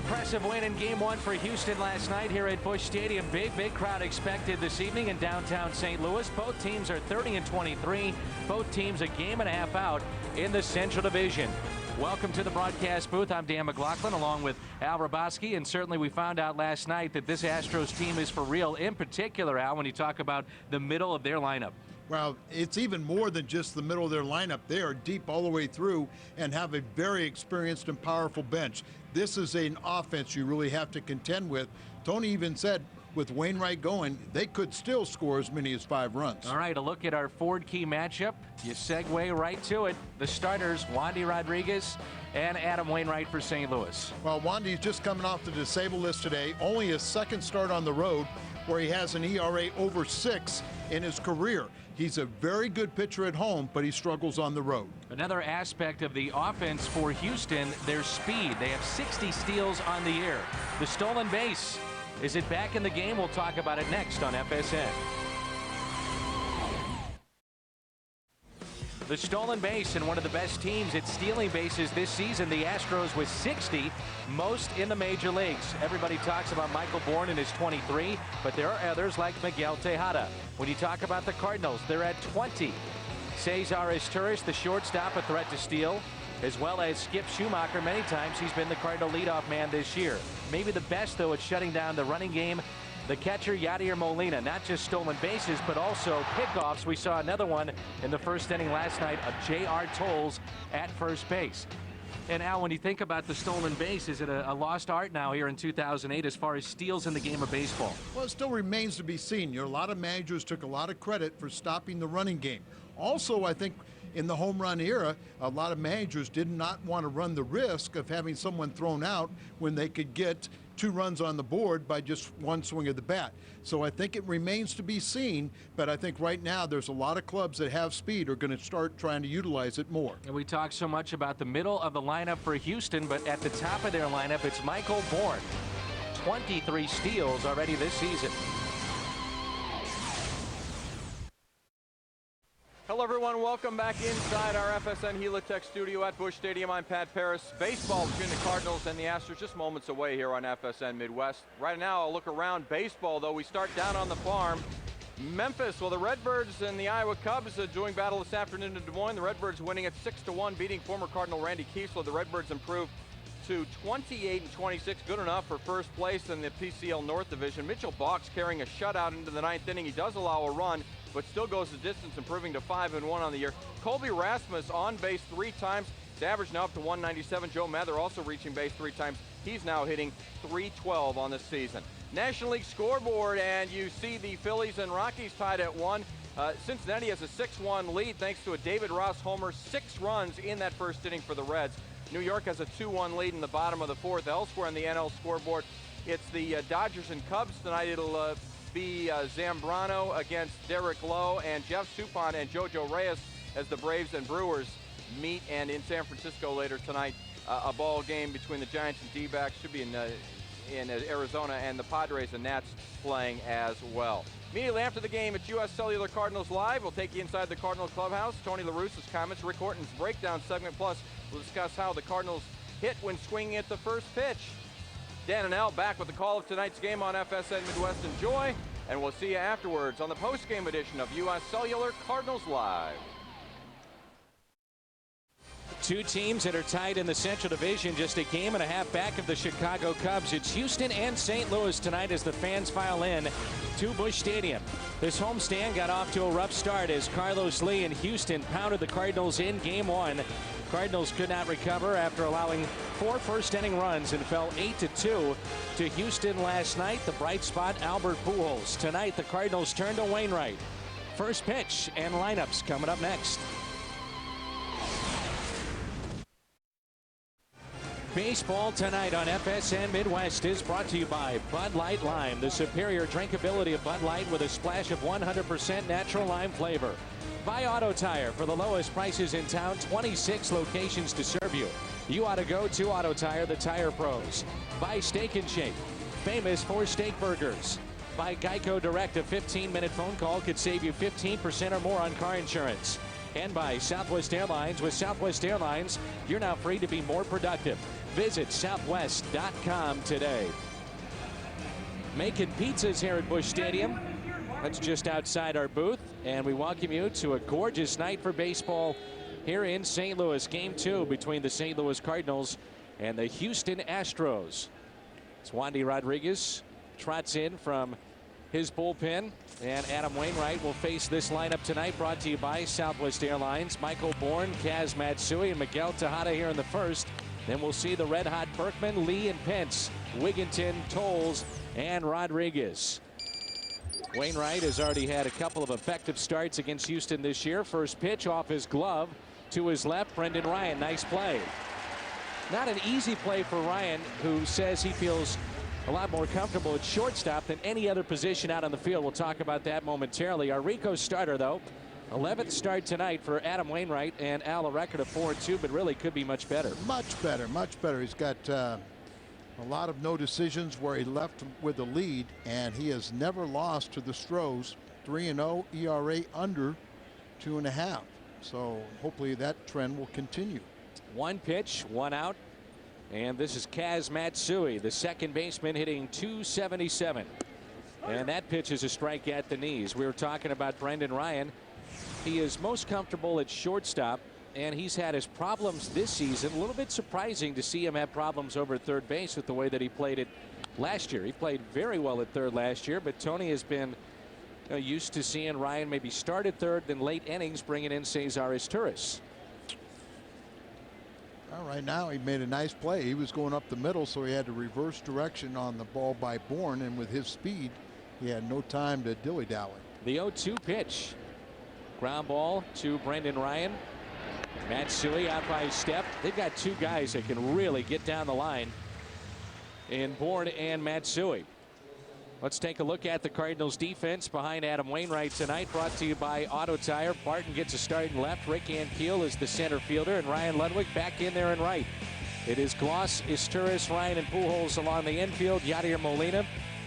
impressive win in Game 1 for Houston last night here at Busch Stadium. Big crowd expected this evening in downtown St. Louis. Both teams are 30-23. Both teams a game and a half out in the Central Division. Welcome to the broadcast booth. I'm Dan McLaughlin along with Al Raboski, and certainly we found out last night that this Astros team is for real. In particular, Al, when you talk about the middle of their lineup. Well, it's even more than just the middle of their lineup. They are deep all the way through and have a very experienced and powerful bench. This is an offense you really have to contend with. Tony even said with Wainwright going, they could still score as many as 5 runs. All right, a look at our Ford Key matchup. You segue right to it. The starters, Wandy Rodriguez and Adam Wainwright for St. Louis. Well, Wandy's just coming off the disabled list today. Only his second start on the road, where he has an ERA over 6 in his career. He's a very good pitcher at home, but he struggles on the road. Another aspect of the offense for Houston, their speed. They have 60 steals on the year. The stolen base, is it back in the game? We'll talk about it next on FSN. The stolen base, and one of the best teams at stealing bases this season, the Astros with 60, most in the major leagues. Everybody talks about Michael Bourne and his 23, but there are others like Miguel Tejada. When you talk about the Cardinals, they're at 20. Cesar Izturis, the shortstop, a threat to steal, as well as Skip Schumacher. Many times he's been the Cardinal leadoff man this year. Maybe the best, though, at shutting down the running game. The catcher, Yadier Molina, not just stolen bases, but also pickoffs. We saw another one in the first inning last night of J.R. Tolles at first base. And Al, when you think about the stolen base, is it a lost art now here in 2008 as far as steals in the game of baseball? Well, it still remains to be seen. A lot of managers took a lot of credit for stopping the running game. Also, I think in the home run era, a lot of managers did not want to run the risk of having someone thrown out when they could get 2 runs on the board by just one swing of the bat. So I think it remains to be seen, but I think right now there's a lot of clubs that have speed are going to start trying to utilize it more. And we talk so much about the middle of the lineup for Houston, but at the top of their lineup, it's Michael Bourne. 23 steals already this season. Hello, everyone. Welcome back inside our FSN Helitech studio at Busch Stadium. I'm Pat Paris. Baseball between the Cardinals and the Astros just moments away here on FSN Midwest. Right now, I'll look around baseball, though. We start down on the farm. Memphis, well, the Redbirds and the Iowa Cubs are doing battle this afternoon in Des Moines. The Redbirds winning at 6-1, beating former Cardinal Randy Kiesler. The Redbirds improved to 28-26, good enough for first place in the PCL North Division. Mitchell Boggs carrying a shutout into the 9th inning. He does allow a run, but still goes the distance, improving to 5-1 on the year. Colby Rasmus on base 3 times. His average now up to 197. Joe Mather also reaching base 3 times. He's now hitting .312 on the season. National League scoreboard, and you see the Phillies and Rockies tied at 1. Cincinnati has a 6-1 lead thanks to a David Ross homer, 6 runs in that first inning for the Reds. New York has a 2-1 lead in the bottom of the 4th. Elsewhere on the NL scoreboard, it's the Dodgers and Cubs tonight. It'll be Zambrano against Derek Lowe, and Jeff Suppan and Jojo Reyes as the Braves and Brewers meet. And in San Francisco later tonight, a ball game between the Giants and D-backs should be in Arizona, and the Padres and Nats playing as well. Immediately after the game, it's U.S. Cellular Cardinals Live. We'll take you inside the Cardinal clubhouse. Tony La Russa's comments, Rick Horton's breakdown segment, plus we'll discuss how the Cardinals hit when swinging at the first pitch. Dan and Al back with the call of tonight's game on FSN Midwest. Enjoy, and we'll see you afterwards on the post-game edition of U.S. Cellular Cardinals Live. 2 teams that are tied in the Central Division, just a game and a half back of the Chicago Cubs. It's Houston and St. Louis tonight as the fans file in to Busch Stadium. This homestand got off to a rough start as Carlos Lee and Houston pounded the Cardinals in Game 1. Cardinals could not recover after allowing 4 first-inning runs and fell 8-2 to Houston last night. The bright spot, Albert Pujols. Tonight, the Cardinals turn to Wainwright. First pitch and lineups coming up next. Baseball tonight on FSN Midwest is brought to you by Bud Light Lime, the superior drinkability of Bud Light with a splash of 100% natural lime flavor. By Auto Tire, for the lowest prices in town, 26 locations to serve you. You ought to go to Auto Tire, the tire pros. By Steak and Shake, famous for steak burgers. By Geico Direct, a 15-minute phone call could save you 15% or more on car insurance. And by Southwest Airlines. With Southwest Airlines, you're now free to be more productive. Visit Southwest.com today. Making pizzas here at Busch Stadium. That's just outside our booth, and we welcome you to a gorgeous night for baseball here in St. Louis. Game 2 between the St. Louis Cardinals and the Houston Astros. It's Wandy Rodriguez trots in from his bullpen, and Adam Wainwright will face this lineup tonight, brought to you by Southwest Airlines. Michael Bourne, Kaz Matsui, and Miguel Tejada here in the first. Then we'll see the red-hot Berkman, Lee, and Pence, Wigginton, Tolles, and Rodriguez. Wainwright has already had a couple of effective starts against Houston this year. First pitch off his glove to his left. Brendan Ryan, nice play. Not an easy play for Ryan, who says he feels a lot more comfortable at shortstop than any other position out on the field. We'll talk about that momentarily. Our Rico starter, though, 11th start tonight for Adam Wainwright, and Al, a record of 4-2, but really could be much better. Much better, much better. He's got a lot of no decisions where he left with the lead, and he has never lost to the Astros. 3-0, ERA under 2.5. So hopefully that trend will continue. One pitch, one out, and this is Kaz Matsui, the second baseman, hitting .277. And that pitch is a strike at the knees. We were talking about Brendan Ryan. He is most comfortable at shortstop, and he's had his problems this season. A little bit surprising to see him have problems over at third base with the way that he played it last year. He played very well at third last year, but Tony has been used to seeing Ryan maybe start at third, then late innings bringing in Cesar Izturis. Well, right now he made a nice play. He was going up the middle, so he had to reverse direction on the ball by Bourne, and with his speed, he had no time to dilly-dally. The 0-2 pitch. Ground ball to Brendan Ryan. Matsui out by his step. They've got two guys that can really get down the line in Bourne and Matsui. Let's take a look at the Cardinals defense behind Adam Wainwright tonight, brought to you by Auto Tire. Barton gets a start in left. Rick Ankiel is the center fielder, and Ryan Ludwig back in there in right. It is Gloss, Izturis, Ryan, and Pujols along the infield. Yadier Molina,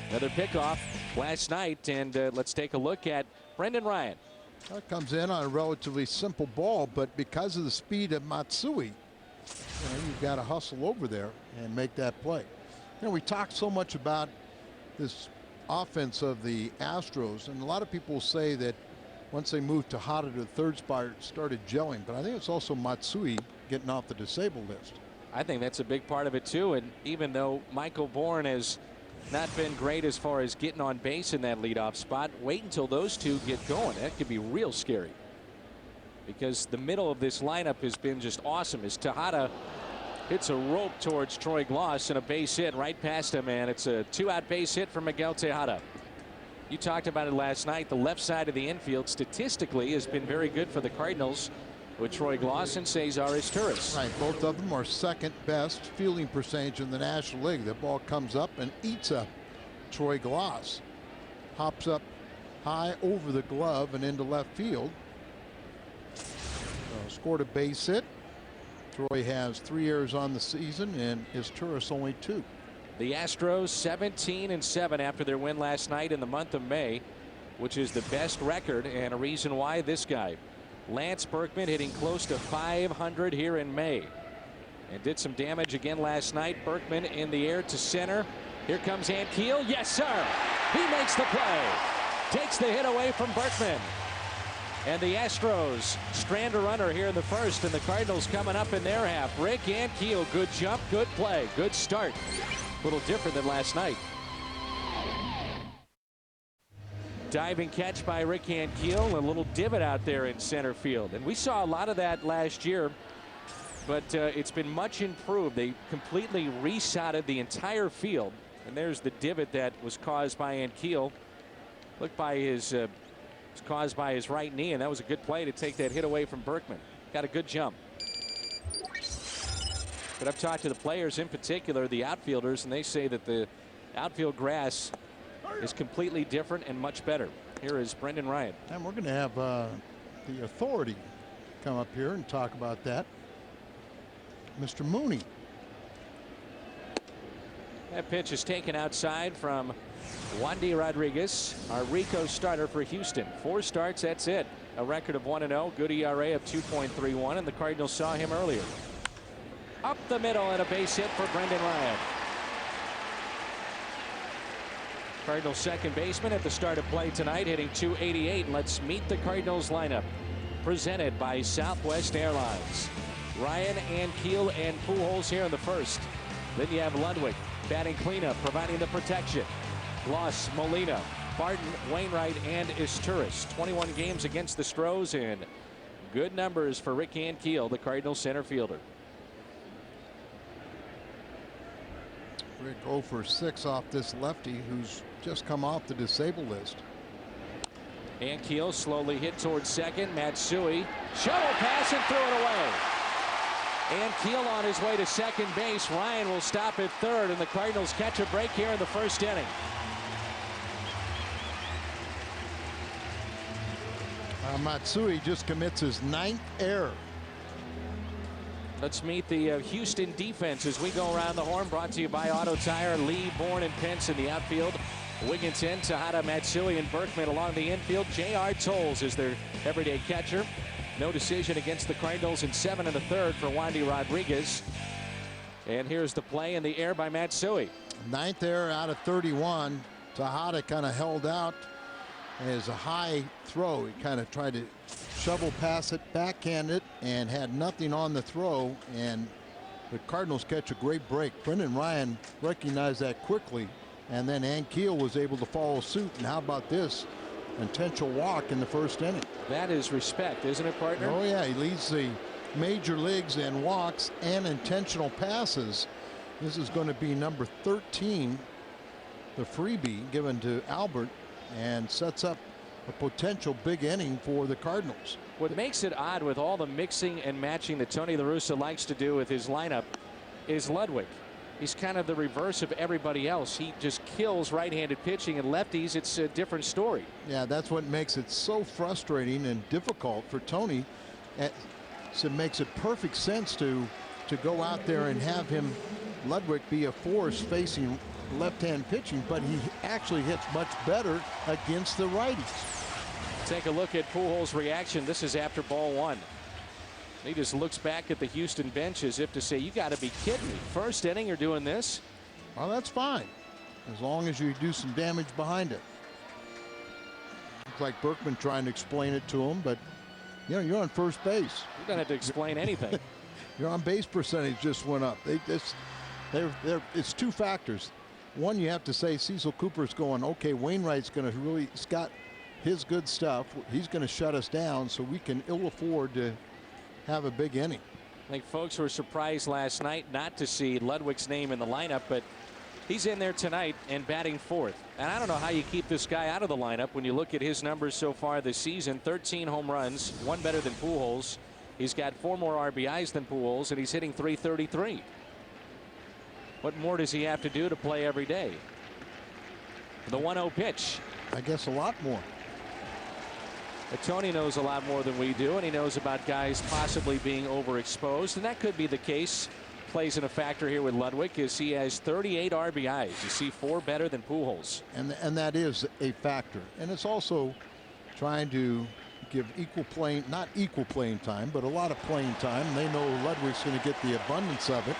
another pickoff last night. And let's take a look at Brendan Ryan. That comes in on a relatively simple ball, but because of the speed of Matsui, you've got to hustle over there and make that play. We talk so much about this offense of the Astros, and a lot of people say that once they moved Tejada to the third spot, it started gelling, but I think it's also Matsui getting off the disabled list. I think that's a big part of it too, and even though Michael Bourne has not been great as far as getting on base in that leadoff spot, wait until those two get going. That could be real scary, because the middle of this lineup has been just awesome as Tejada hits a rope towards Troy Gloss and a base hit right past him, and it's a two-out base hit for Miguel Tejada. You talked about it last night. The left side of the infield statistically has been very good for the Cardinals with Troy Gloss and Cesar Izturis. Right, both of them are second best fielding percentage in the National League. The ball comes up and eats up Troy Gloss. Hops up high over the glove and into left field. Scored a base hit. Troy has 3 errors on the season, and Izturis only 2. The Astros 17-7 after their win last night in the month of May, which is the best record, and a reason why this guy, Lance Berkman, hitting close to .500 here in May, and did some damage again last night. Berkman in the air to center. Here comes Ankiel. Yes, sir. He makes the play. Takes the hit away from Berkman. And the Astros strand a runner here in the first, and the Cardinals coming up in their half. Rick Ankiel, good jump, good play, good start. A little different than last night. Diving catch by Rick Ankiel, a little divot out there in center field. And we saw a lot of that last year, but it's been much improved. They completely resodded the entire field. And there's the divot that was caused by Ankiel. Look by his was caused by his right knee, and that was a good play to take that hit away from Berkman. Got a good jump. But I've talked to the players, in particular the outfielders, and they say that the outfield grass is completely different and much better. Here is Brendan Ryan. And we're going to have the authority come up here and talk about that. Mr. Mooney. That pitch is taken outside from Wandy Rodriguez, our Rico starter for Houston. 4 starts, that's it. A record of 1-0, good ERA of 2.31, and the Cardinals saw him earlier. up the middle and a base hit for Brendan Ryan. Cardinals second baseman at the start of play tonight, hitting .288. Let's meet the Cardinals lineup, presented by Southwest Airlines. Ryan, Ankiel, and Pujols here in the first. Then you have Ludwig batting cleanup, providing the protection. Gloss, Molina, Barton, Wainwright, and Isturis. 21 games against the Stros, and good numbers for Rick Ankiel, the Cardinals center fielder. Rick 0 for 6 off this lefty who's just come off the disabled list. Ankiel slowly hit towards second. Matsui, shovel pass and threw it away. Ankiel on his way to second base. Ryan will stop at third, and the Cardinals catch a break here in the first inning. Matsui just commits his 9th error. Let's meet the Houston defense as we go around the horn. Brought to you by Auto Tire. Lee, Bourne, and Pence in the outfield. Wigginton, Tejada, Matsui, and Berkman along the infield. J.R. Tolles is their everyday catcher. No decision against the Cardinals in 7 1/3 for Wandy Rodriguez. And here's the play in the air by Matsui. 9th error out of 31. Tejada kind of held out as a high throw. He kind of tried to shovel pass it, backhand it, and had nothing on the throw. And the Cardinals catch a great break. Brendan Ryan recognized that quickly, and then Ankiel was able to follow suit. And how about this? Intentional walk in the first inning. That is respect, isn't it, partner? Oh yeah, he leads the major leagues in walks and intentional passes. This is going to be number 13, the freebie given to Albert, and sets up a potential big inning for the Cardinals. What makes it odd with all the mixing and matching that Tony La Russa likes to do with his lineup is Ludwig. He's kind of the reverse of everybody else. He just kills right-handed pitching, and lefties, it's a different story. Yeah, that's what makes it so frustrating and difficult for Tony. So it makes it perfect sense to go out there and have him, Ludwig, be a force facing left-hand pitching, but he actually hits much better against the righties. Take a look at Pujols' reaction. This is after ball one. He just looks back at the Houston bench as if to say, you got to be kidding me. First inning, you're doing this? Well, that's fine, as long as you do some damage behind it. Looks like Berkman trying to explain it to him, but you know, you're on first base. You don't have to explain anything. Your on-base percentage just went up. It's two factors. One, you have to say Cecil Cooper's going, okay, Wainwright's going to really, he's got his good stuff. He's going to shut us down, so we can ill afford to have a big inning. I think folks were surprised last night not to see Ludwig's name in the lineup, but he's in there tonight and batting fourth. And I don't know how you keep this guy out of the lineup when you look at his numbers so far this season. 13 home runs, one better than Pujols. He's got 4 more RBIs than Pujols, and he's hitting .333. What more does he have to do to play every day? The 1-0 pitch. I guess a lot more. But Tony knows a lot more than we do, and he knows about guys possibly being overexposed, and that could be the case. Plays in a factor here with Ludwig, as he has 38 RBIs. You see 4 better than Pujols. And that is a factor. And it's also trying to give not equal playing time, but a lot of playing time. They know Ludwig's going to get the abundance of it.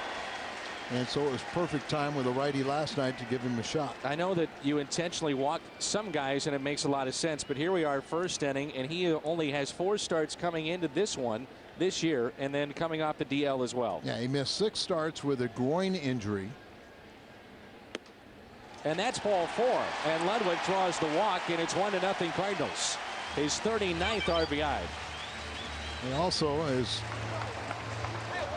And so it was perfect time with a righty last night to give him a shot. I know that you intentionally walk some guys, and it makes a lot of sense, but here we are, first inning, and he only has 4 starts coming into this one this year, and then coming off the DL as well. Yeah, he missed 6 starts with a groin injury. And that's ball 4, and Ludwig draws the walk, and it's 1-0 Cardinals. His 39th RBI. He also is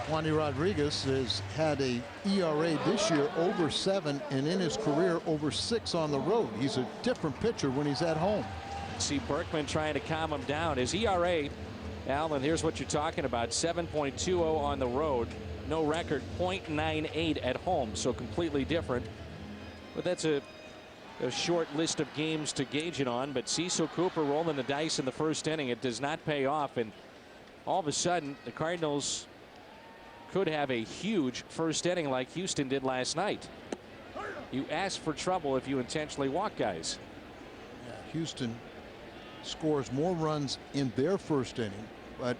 Wandy Rodriguez has had a ERA this year over 7, and in his career over 6 on the road. He's a different pitcher when he's at home. See Berkman trying to calm him down. His ERA, Alan, here's what you're talking about. 7.20 on the road. No record, .98 at home, so completely different. But that's a short list of games to gauge it on. But Cecil Cooper rolling the dice in the first inning. It does not pay off, and all of a sudden the Cardinals could have a huge first inning like Houston did last night. You ask for trouble if you intentionally walk guys. Yeah, Houston scores more runs in their first inning, but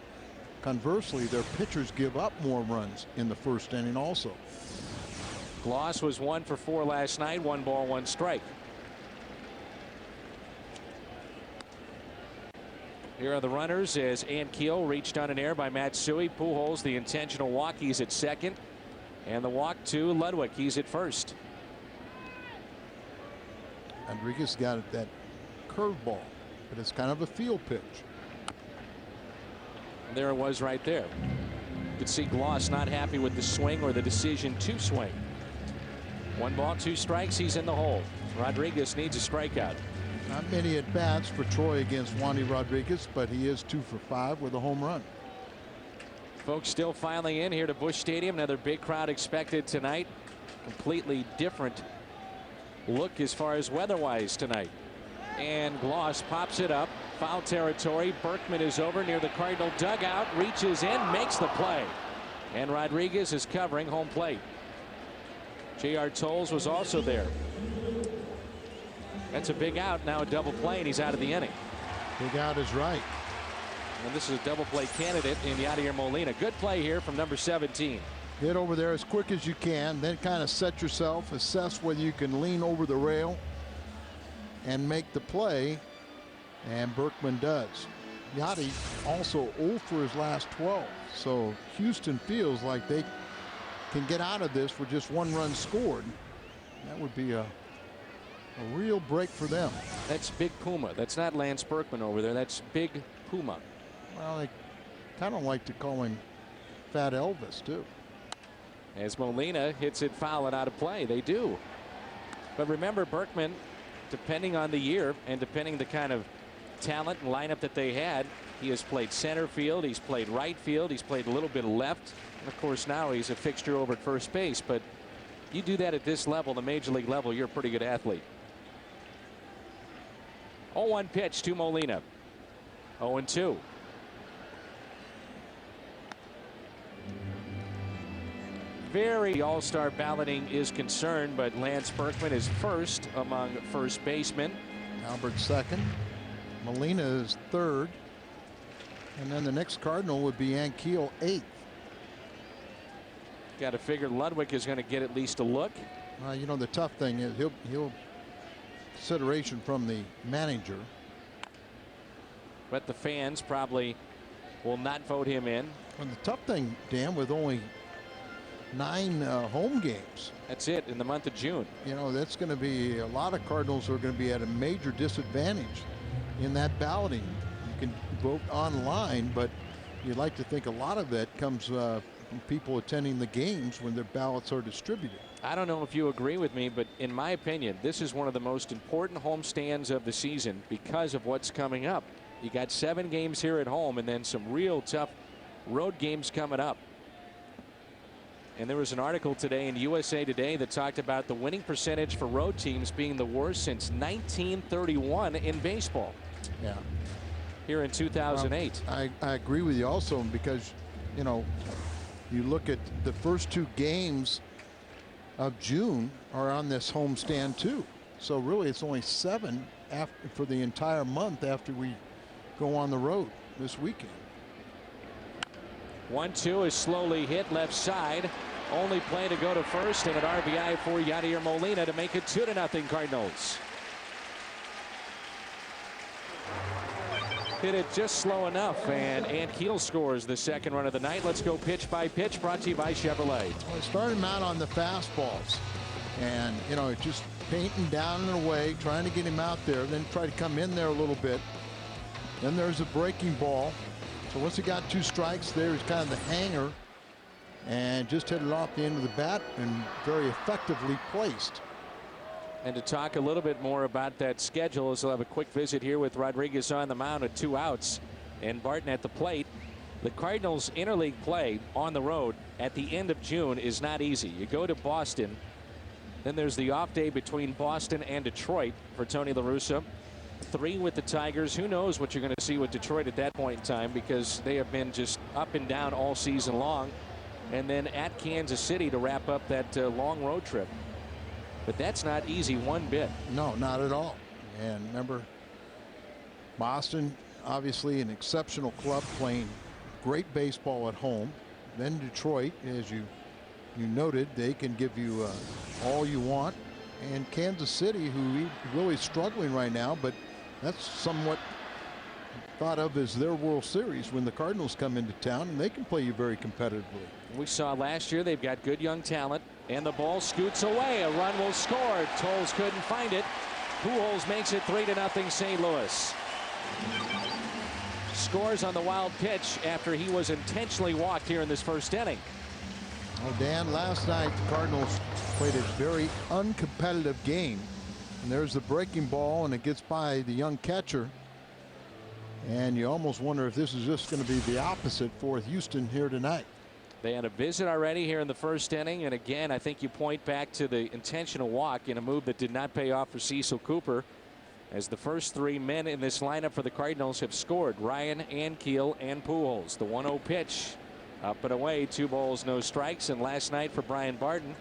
Conversely, their pitchers give up more runs in the first inning also. Gloss was 1 for 4 last night. 1 ball, 1 strike. Here are the runners as Ankiel reached on an error by Matsui. Pujols, the intentional walk, he's at second. And the walk to Ludwig, he's at first. Rodriguez got that curveball, but it's kind of a field pitch. And there it was right there. You could see Gloss not happy with the swing or the decision to swing. 1 ball, 2 strikes, he's in the hole. Rodriguez needs a strikeout. Not many at bats for Troy against Wandy Rodriguez, but he is 2 for 5 with a home run. Folks still filing in here to Busch Stadium. Another big crowd expected tonight. Completely different look as far as weather-wise tonight. And Gloss pops it up. Foul territory. Berkman is over near the Cardinal dugout. Reaches in, makes the play. And Rodriguez is covering home plate. J.R. Tolles was also there. That's a big out. Now a double play, and he's out of the inning. Big out is right. And this is a double play candidate in Yadier Molina. Good play here from number 17. Get over there as quick as you can, then kind of set yourself, assess whether you can lean over the rail and make the play, and Berkman does. Yadi also 0 for his last 12, so Houston feels like they can get out of this with just 1 run scored. That would be a real break for them. That's Big Puma. That's not Lance Berkman over there. That's Big Puma. Well, they kind of like to call him Fat Elvis too. As Molina hits it foul and out of play. They do. But remember, Berkman, depending on the year and depending the kind of talent and lineup that they had, he has played center field, he's played right field, he's played a little bit of left, and of course now he's a fixture over at first base. But you do that at this level, the major league level, you're a pretty good athlete. 0-1 pitch to Molina. 0-2. Very all-star balloting is concerned, but Lance Berkman is first among first basemen. Albert second. Molina is third. And then the next Cardinal would be Ankiel 8th. Got to figure Ludwig is going to get at least a look. You know, the tough thing is he'll consideration from the manager. But the fans probably will not vote him in. And the tough thing, Dan, with only 9 home games. That's it in the month of June. You know, that's going to be a lot of Cardinals are going to be at a major disadvantage in that balloting. You can vote online, but you'd like to think a lot of that comes from people attending the games when their ballots are distributed. I don't know if you agree with me, but in my opinion, this is one of the most important homestands of the season because of what's coming up. You got 7 games here at home and then some real tough road games coming up. And there was an article today in USA Today that talked about the winning percentage for road teams being the worst since 1931 in baseball. Yeah. Here in 2008. I agree with you also, because, you know, you look at the first 2 games of June are on this homestand too. So really it's only 7 for the entire month after we go on the road this weekend. 1-2 is slowly hit left side. Only play to go to first, and an RBI for Yadier Molina to make it 2-0 Cardinals. Hit it just slow enough, and Ankiel scores the second run of the night. Let's go pitch by pitch, brought to you by Chevrolet. Well, starting him out on the fastballs, and you know, just painting down and away, trying to get him out there, then try to come in there a little bit. Then there's a breaking ball. So once he got 2 strikes, there's kind of the hanger, and just hit it off the end of the bat and very effectively placed. And to talk a little bit more about that schedule, as we'll have a quick visit here with Rodriguez on the mound at 2 outs and Barton at the plate. The Cardinals interleague play on the road at the end of June is not easy. You go to Boston, then there's the off day between Boston and Detroit for Tony La Russa. 3 with the Tigers. Who knows what you're going to see with Detroit at that point in time, because they have been just up and down all season long. And then at Kansas City to wrap up that long road trip. But that's not easy one bit. No, not at all. And remember, Boston, obviously an exceptional club, playing great baseball at home. Then Detroit, as you noted, they can give you all you want. And Kansas City, who really struggling right now, but that's somewhat thought of as their World Series when the Cardinals come into town, and they can play you very competitively. We saw last year they've got good young talent, and the ball scoots away. A run will score. Tolles couldn't find it. Pujols makes it 3-0 St. Louis. Scores on the wild pitch after he was intentionally walked here in this first inning. Well, Dan, last night the Cardinals played a very uncompetitive game, and there's the breaking ball, and it gets by the young catcher, and you almost wonder if this is just going to be the opposite for Houston here tonight. They had a visit already here in the first inning, and again I think you point back to the intentional walk in a move that did not pay off for Cecil Cooper, as the first three men in this lineup for the Cardinals have scored: Ryan, Ankiel, and Pujols. The 1-0 pitch up and away, 2 balls, no strikes. And last night for Brian Barton,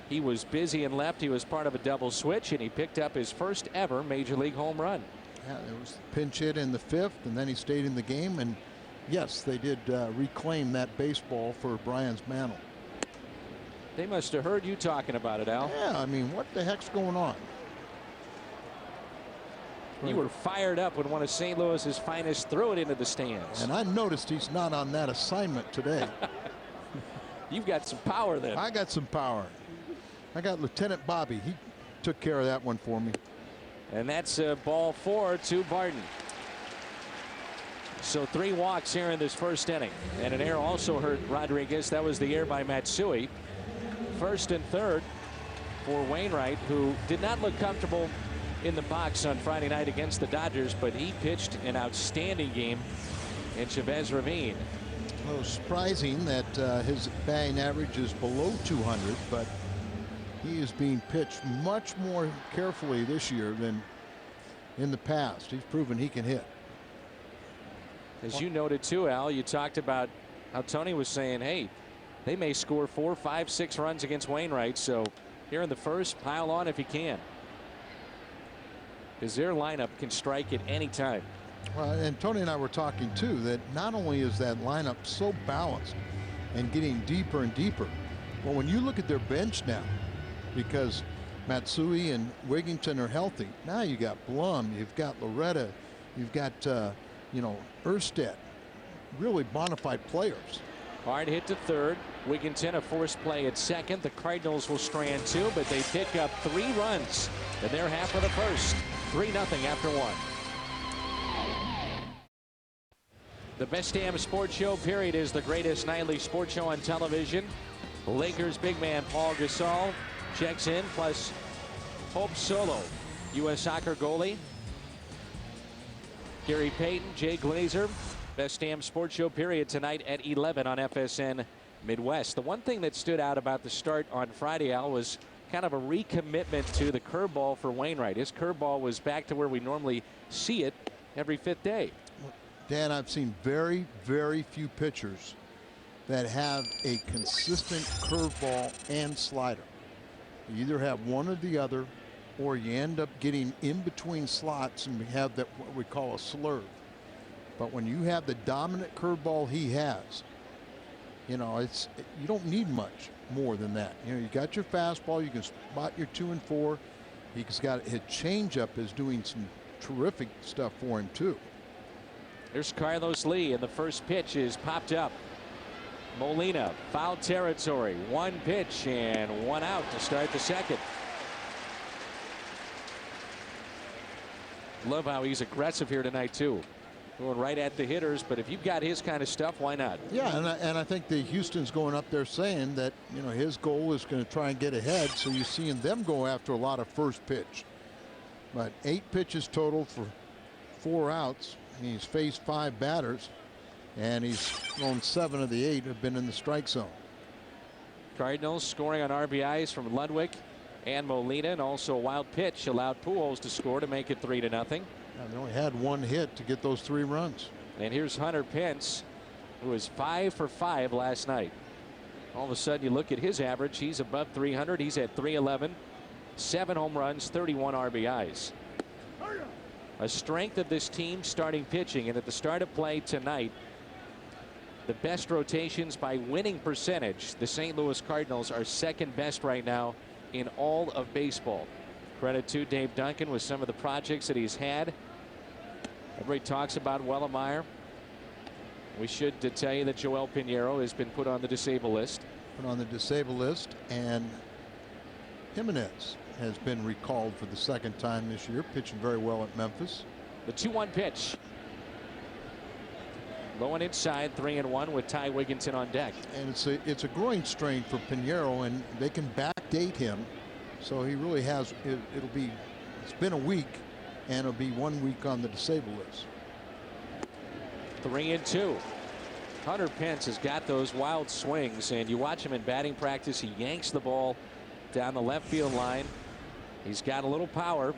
he was busy and left. He was part of a double switch, and he picked up his first ever major league home run. Yeah, there was a pinch hit in the 5th, and then he stayed in the game. And yes, they did reclaim that baseball for Brian's mantle. They must have heard you talking about it, Al. Yeah, I mean, what the heck's going on? You were fired up when one of St. Louis's finest threw it into the stands. And I noticed he's not on that assignment today. You've got some power then. I got some power. I got Lieutenant Bobby. He took care of that one for me. And that's ball 4 to Barton. So 3 walks here in this first inning. And an error also hurt Rodriguez. That was the error by Matsui. First and third for Wainwright, who did not look comfortable in the box on Friday night against the Dodgers, but he pitched an outstanding game in Chavez Ravine. Well, surprising that his batting average is below 200, but he is being pitched much more carefully this year than in the past. He's proven he can hit. As you noted too, Al, you talked about how Tony was saying, hey, they may score 4, 5, 6 runs against Wainwright, so here in the first, pile on if you can, because their lineup can strike at any time. And Tony and I were talking too that not only is that lineup so balanced and getting deeper and deeper, but when you look at their bench now, because Matsui and Wigington are healthy, now you got Blum, you've got Loretta, you've got Erstedt, really bona fide players. Hard hit to third. Wigington a forced play at second. The Cardinals will strand 2, but they pick up 3 runs in their half of the first. 3-0 after 1. The best damn sports show period is the greatest nightly sports show on television. Lakers big man Paul Gasol checks in, plus Hope Solo, U.S. soccer goalie. Gary Payton, Jay Glazer. Best damn sports show period tonight at 11 on FSN Midwest. The one thing that stood out about the start on Friday, Al, was kind of a recommitment to the curveball for Wainwright. His curveball was back to where we normally see it every 5th day. Dan, I've seen very, very few pitchers that have a consistent curveball and slider. You either have one or the other, or you end up getting in between slots and we have that what we call a slurve. But when you have the dominant curveball he has, you don't need much more than that. You got your fastball, you can spot your 2 and 4. He's got his changeup is doing some terrific stuff for him too. There's Carlos Lee, and the first pitch is popped up. Molina, foul territory. 1 pitch and 1 out to start the second. Love how he's aggressive here tonight too, going right at the hitters. But if you've got his kind of stuff, why not? Yeah, and I think the Houston's going up there saying that his goal is going to try and get ahead. So you're seeing them go after a lot of first pitch. But 8 pitches total for 4 outs. He's faced 5 batters, and he's thrown 7 of the 8 have been in the strike zone. Cardinals scoring on RBIs from Ludwig and Molina, and also a wild pitch allowed Pujols to score to make it 3-0. They only had 1 hit to get those 3 runs. And here's Hunter Pence, who was 5 for 5 last night. All of a sudden you look at his average, he's above 300. He's at 311, 7 home runs, 31 RBIs. A strength of this team starting pitching, and at the start of play tonight, the best rotations by winning percentage, the St. Louis Cardinals are second best right now in all of baseball. Credit to Dave Duncan with some of the projects that he's had. Everybody talks about Wellemeyer. We should tell you that Joel Pinheiro has been put on the disabled list. Put on the disabled list, and Jimenez has been recalled for the second time this year, pitching very well at Memphis. The 2-1 pitch. Low and inside, 3-1 with Ty Wigginton on deck. And it's a groin strain for Pinheiro, and they can backdate him. So he really has, it's been a week, and it'll be 1 week on the disabled list. 3-2. Hunter Pence has got those wild swings, and you watch him in batting practice. He yanks the ball down the left field line. He's got a little power.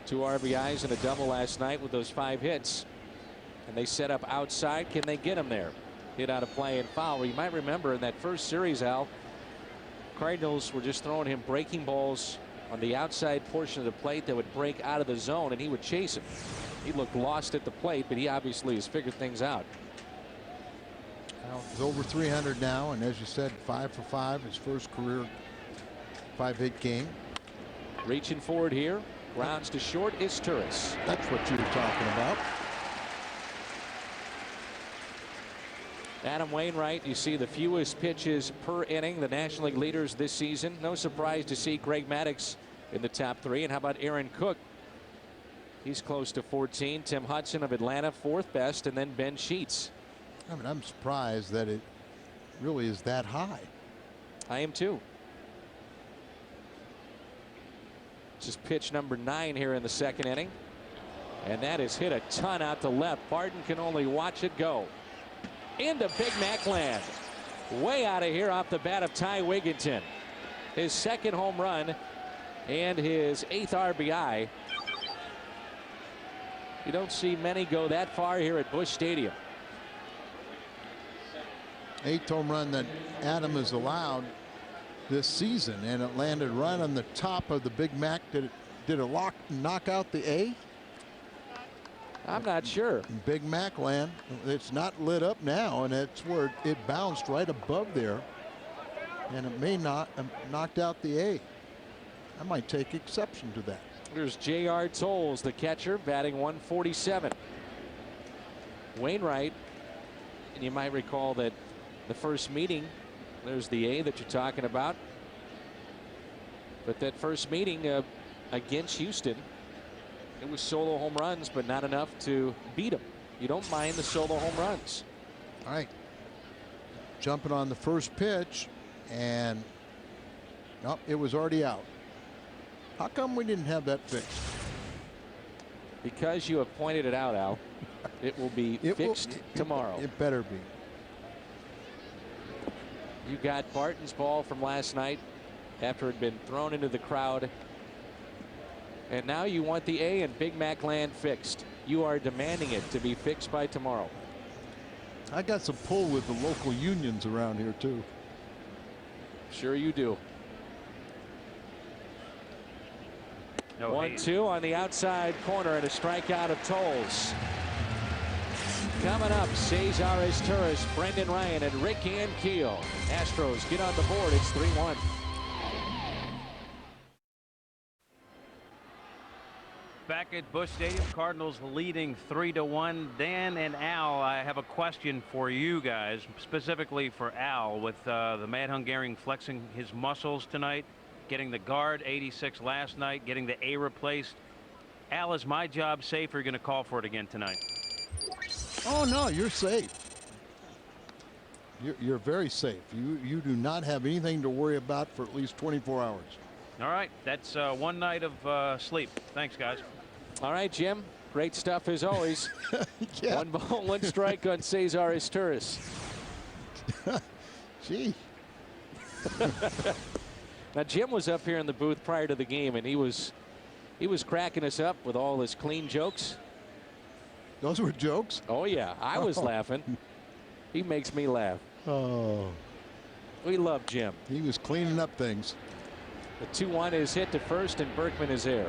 2 RBIs and a double last night with those 5 hits. And they set up outside. Can they get him there? Hit out of play and foul. You might remember in that first series, Al, Cardinals were just throwing him breaking balls on the outside portion of the plate that would break out of the zone, and he would chase him. He looked lost at the plate, but he obviously has figured things out. Well, he's over 300 now, and as you said, 5 for 5, his first career 5-hit game. Reaching forward here, rounds to short is Turris. That's what you were talking about. Adam Wainwright, you see the fewest pitches per inning, the National League leaders this season. No surprise to see Greg Maddux in the top 3. And how about Aaron Cook? He's close to 14. Tim Hudson of Atlanta, 4th best, and then Ben Sheets. I mean, I'm surprised that it really is that high. I am too. This is pitch number 9 here in the second inning. And that is hit a ton out to left. Barton can only watch it go. Into Big Mac land. Way out of here off the bat of Ty Wigginton. His 2nd home run and his 8th RBI. You don't see many go that far here at Busch Stadium. 8th home run that Adam has allowed this season, and it landed right on the top of the Big Mac. Did it knock out the A? I'm not sure. Big Mac land. It's not lit up now, and it's where it bounced right above there, and it may not have knocked out the A. I might take exception to that. There's J.R. Tolles, the catcher, batting 147. Wainwright, and you might recall that the first meeting, there's the A that you're talking about. But that first meeting against Houston, it was solo home runs, but not enough to beat him. You don't mind the solo home runs. All right. Jumping on the first pitch, and nope, it was already out. How come we didn't have that fixed? Because you have pointed it out, Al. It will be fixed tomorrow. It better be. You got Barton's ball from last night after it had been thrown into the crowd. And now you want the A and Big Mac land fixed. You are demanding it to be fixed by tomorrow. I got some pull with the local unions around here too. Sure you do. No 1-2 on the outside corner and a strikeout of Tolles. Coming up, Cesar Turris, Brendan Ryan, and Rick Ankiel. Astros get on the board. It's 3-1. Back at Busch Stadium, Cardinals leading 3-1. Dan and Al, I have a question for you guys, specifically for Al, with the Mad Hungarian flexing his muscles tonight, getting the guard 86 last night, getting the A replaced. Al, is my job safe, or are you going to call for it again tonight? Oh no, you're safe. You're very safe. You do not have anything to worry about for at least 24 hours. All right, that's 1 night of sleep. Thanks, guys. All right, Jim. Great stuff as always. Yeah. 1 ball, 1 strike on Cesar Turris. Gee. Now Jim was up here in the booth prior to the game, and he was cracking us up with all his clean jokes. Those were jokes? Oh yeah, I was laughing. He makes me laugh. Oh. We love Jim. He was cleaning up things. The 2-1 is hit to first, and Berkman is there.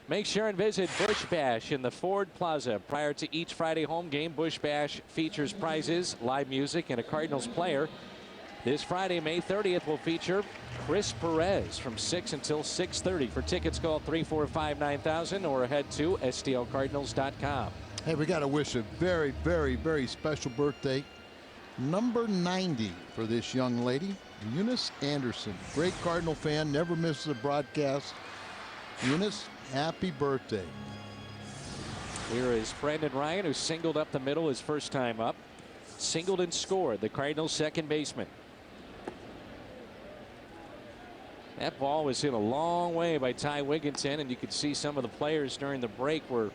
Make sure and visit Bush Bash in the Ford Plaza. Prior to each Friday home game, Bush Bash features prizes, live music, and a Cardinals player. This Friday, May 30th, will feature Chris Perez from 6 until 6:30. For tickets, call 345-9000 or head to stlcardinals.com. Hey, we got to wish a very, very, very special birthday. Number 90 for this young lady, Eunice Anderson. Great Cardinal fan, never misses a broadcast. Eunice, happy birthday. Here is Brendan Ryan, who singled up the middle his first time up. Singled and scored, the Cardinals' second baseman. That ball was hit a long way by Ty Wigginton, and you could see some of the players during the break were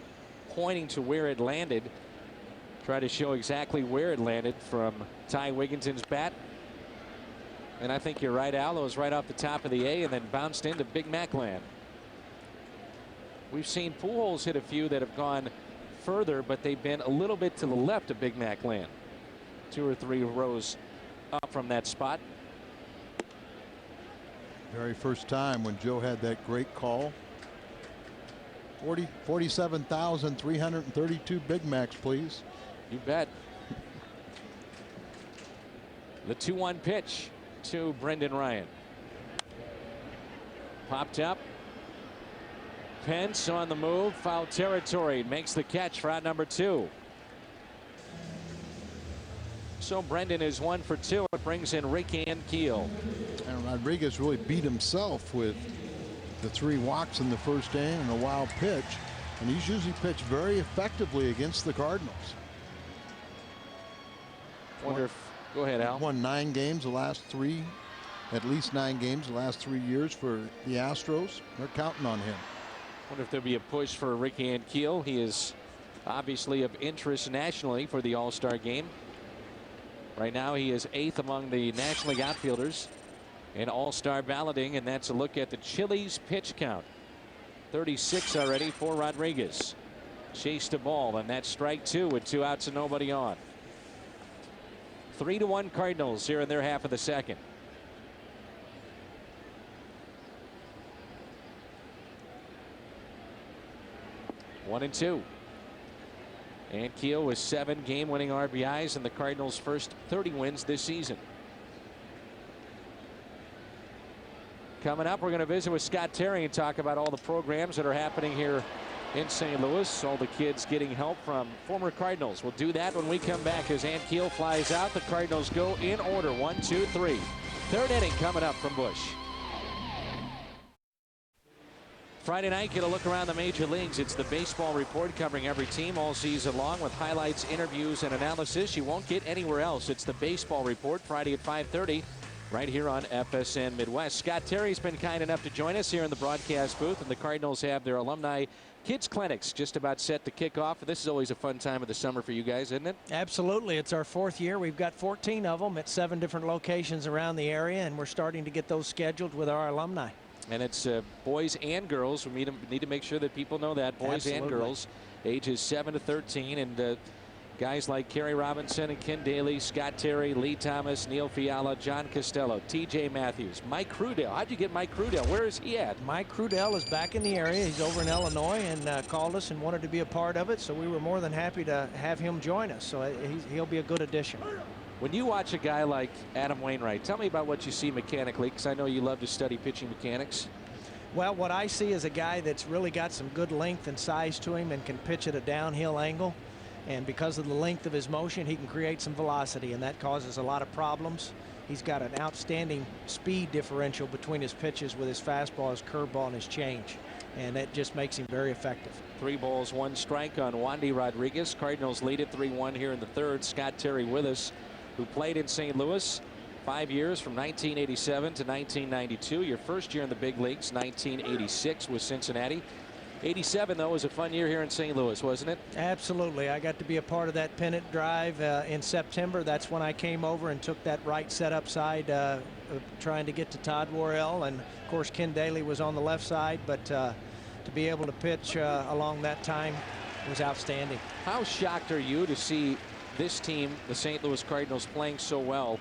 pointing to where it landed. Try to show exactly where it landed from Ty Wigginton's bat. And I think you're right, Al. It was right off the top of the A and then bounced into Big Mac land. We've seen Pujols hit a few that have gone further, but they've been a little bit to the left of Big Mac land. 2 or 3 rows up from that spot. Very first time when Joe had that great call. 47,332 Big Macs, please. You bet. The 2-1 pitch to Brendan Ryan. Popped up. Pence on the move, foul territory, makes the catch for out number 2. So Brendan is 1 for 2. It brings in Ricky Ankiel. And Rodriguez really beat himself with the 3 walks in the first inning and a wild pitch. And he's usually pitched very effectively against the Cardinals. Wonder if, go ahead, Al. Won 9 games the last 3, at least 9 games the last 3 years for the Astros. They're counting on him. Wonder if there'll be a push for Ricky Ankiel. He is obviously of interest nationally for the All-Star game. Right now he is 8th among the National League outfielders in All-Star balloting, and that's a look at the Chili's pitch count. 36 already for Rodriguez. Chased a ball, and that's strike 2 with 2 outs and nobody on. 3-1 Cardinals here in their half of the second. One and 2. Ankiel with 7 game-winning RBIs in the Cardinals' first 30 wins this season. Coming up, we're going to visit with Scott Terry and talk about all the programs that are happening here in St. Louis. All the kids getting help from former Cardinals. We'll do that when we come back as Ankiel flies out. The Cardinals go in order. 1, 2, 3. Third inning coming up from Busch. Friday night, get a look around the major leagues. It's the baseball report covering every team all season long with highlights, interviews, and analysis you won't get anywhere else. It's the baseball report Friday at 5:30 right here on FSN Midwest. Scott Terry's been kind enough to join us here in the broadcast booth, and the Cardinals have their alumni kids clinics just about set to kick off. This is always a fun time of the summer for you guys, isn't it? Absolutely. It's our 4th year. We've got 14 of them at 7 different locations around the area, and we're starting to get those scheduled with our alumni. And it's boys and girls. We need to make sure that people know that. Boys Absolutely. and girls, ages 7 to 13. And guys like Kerry Robinson and Ken Daly, Scott Terry, Lee Thomas, Neil Fiala, John Costello, TJ Matthews, Mike Crudell. How'd you get Mike Crudell? Where is he at? Mike Crudell is back in the area. He's over in Illinois and called us and wanted to be a part of it. So we were more than happy to have him join us. So he'll be a good addition. When you watch a guy like Adam Wainwright, tell me about what you see mechanically, because I know you love to study pitching mechanics. Well, what I see is a guy that's really got some good length and size to him and can pitch at a downhill angle. And because of the length of his motion, he can create some velocity, and that causes a lot of problems. He's got an outstanding speed differential between his pitches with his fastball, his curveball, and his change. And that just makes him very effective. 3 balls, 1 strike on Wandy Rodriguez. Cardinals lead it 3-1 here in the third. Scott Terry with us, who played in St. Louis 5 years from 1987 to 1992. Your first year in the big leagues, 1986 with Cincinnati. 87, though, was a fun year here in St. Louis, wasn't it? Absolutely. I got to be a part of that pennant drive in September. That's when I came over and took that right setup side, trying to get to Todd Worrell. And, of course, Ken Daly was on the left side. But to be able to pitch along that time was outstanding. How shocked are you to see this team, the St. Louis Cardinals, playing so well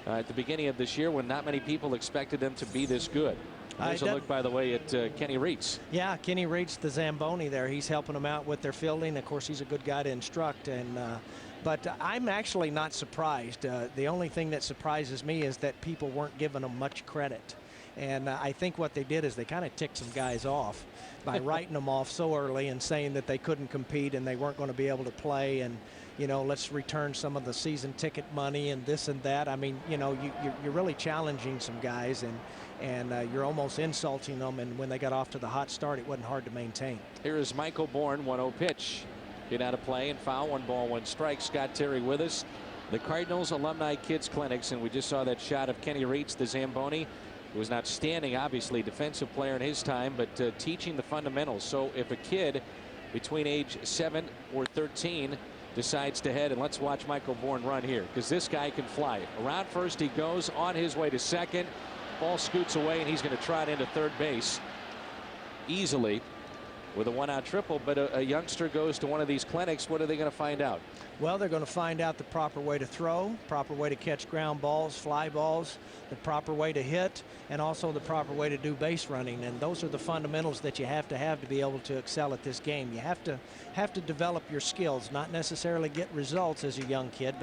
at the beginning of this year when not many people expected them to be this good? There's a look, by the way, at Kenny Reitz. Yeah, Kenny Reitz, the Zamboni there. He's helping them out with their fielding. Of course, he's a good guy to instruct. But I'm actually not surprised. The only thing that surprises me is that people weren't giving them much credit. And I think what they did is they kind of ticked some guys off by writing them off so early and saying that they couldn't compete and they weren't going to be able to play. And, you know, let's return some of the season ticket money and this and that. I mean, you know, you're really challenging some guys and you're almost insulting them. And when they got off to the hot start, it wasn't hard to maintain. Here is Michael Bourne, 1-0 pitch. Hit out of play and foul, 1 ball, 1 strike. Scott Terry with us. The Cardinals Alumni Kids Clinics, and we just saw that shot of Kenny Reitz, the Zamboni. He was an outstanding, obviously, defensive player in his time, but teaching the fundamentals. So if a kid between age 7 or 13 decides to head, and let's watch Michael Bourne run here, because this guy can fly. Around first he goes, on his way to second. Ball scoots away, and he's going to trot into third base easily with a 1-out triple. But a youngster goes to one of these clinics. What are they going to find out? Well, they're going to find out the proper way to throw, proper way to catch ground balls, fly balls, the proper way to hit, and also the proper way to do base running. And those are the fundamentals that you have to be able to excel at this game. You have to develop your skills, not necessarily get results as a young kid,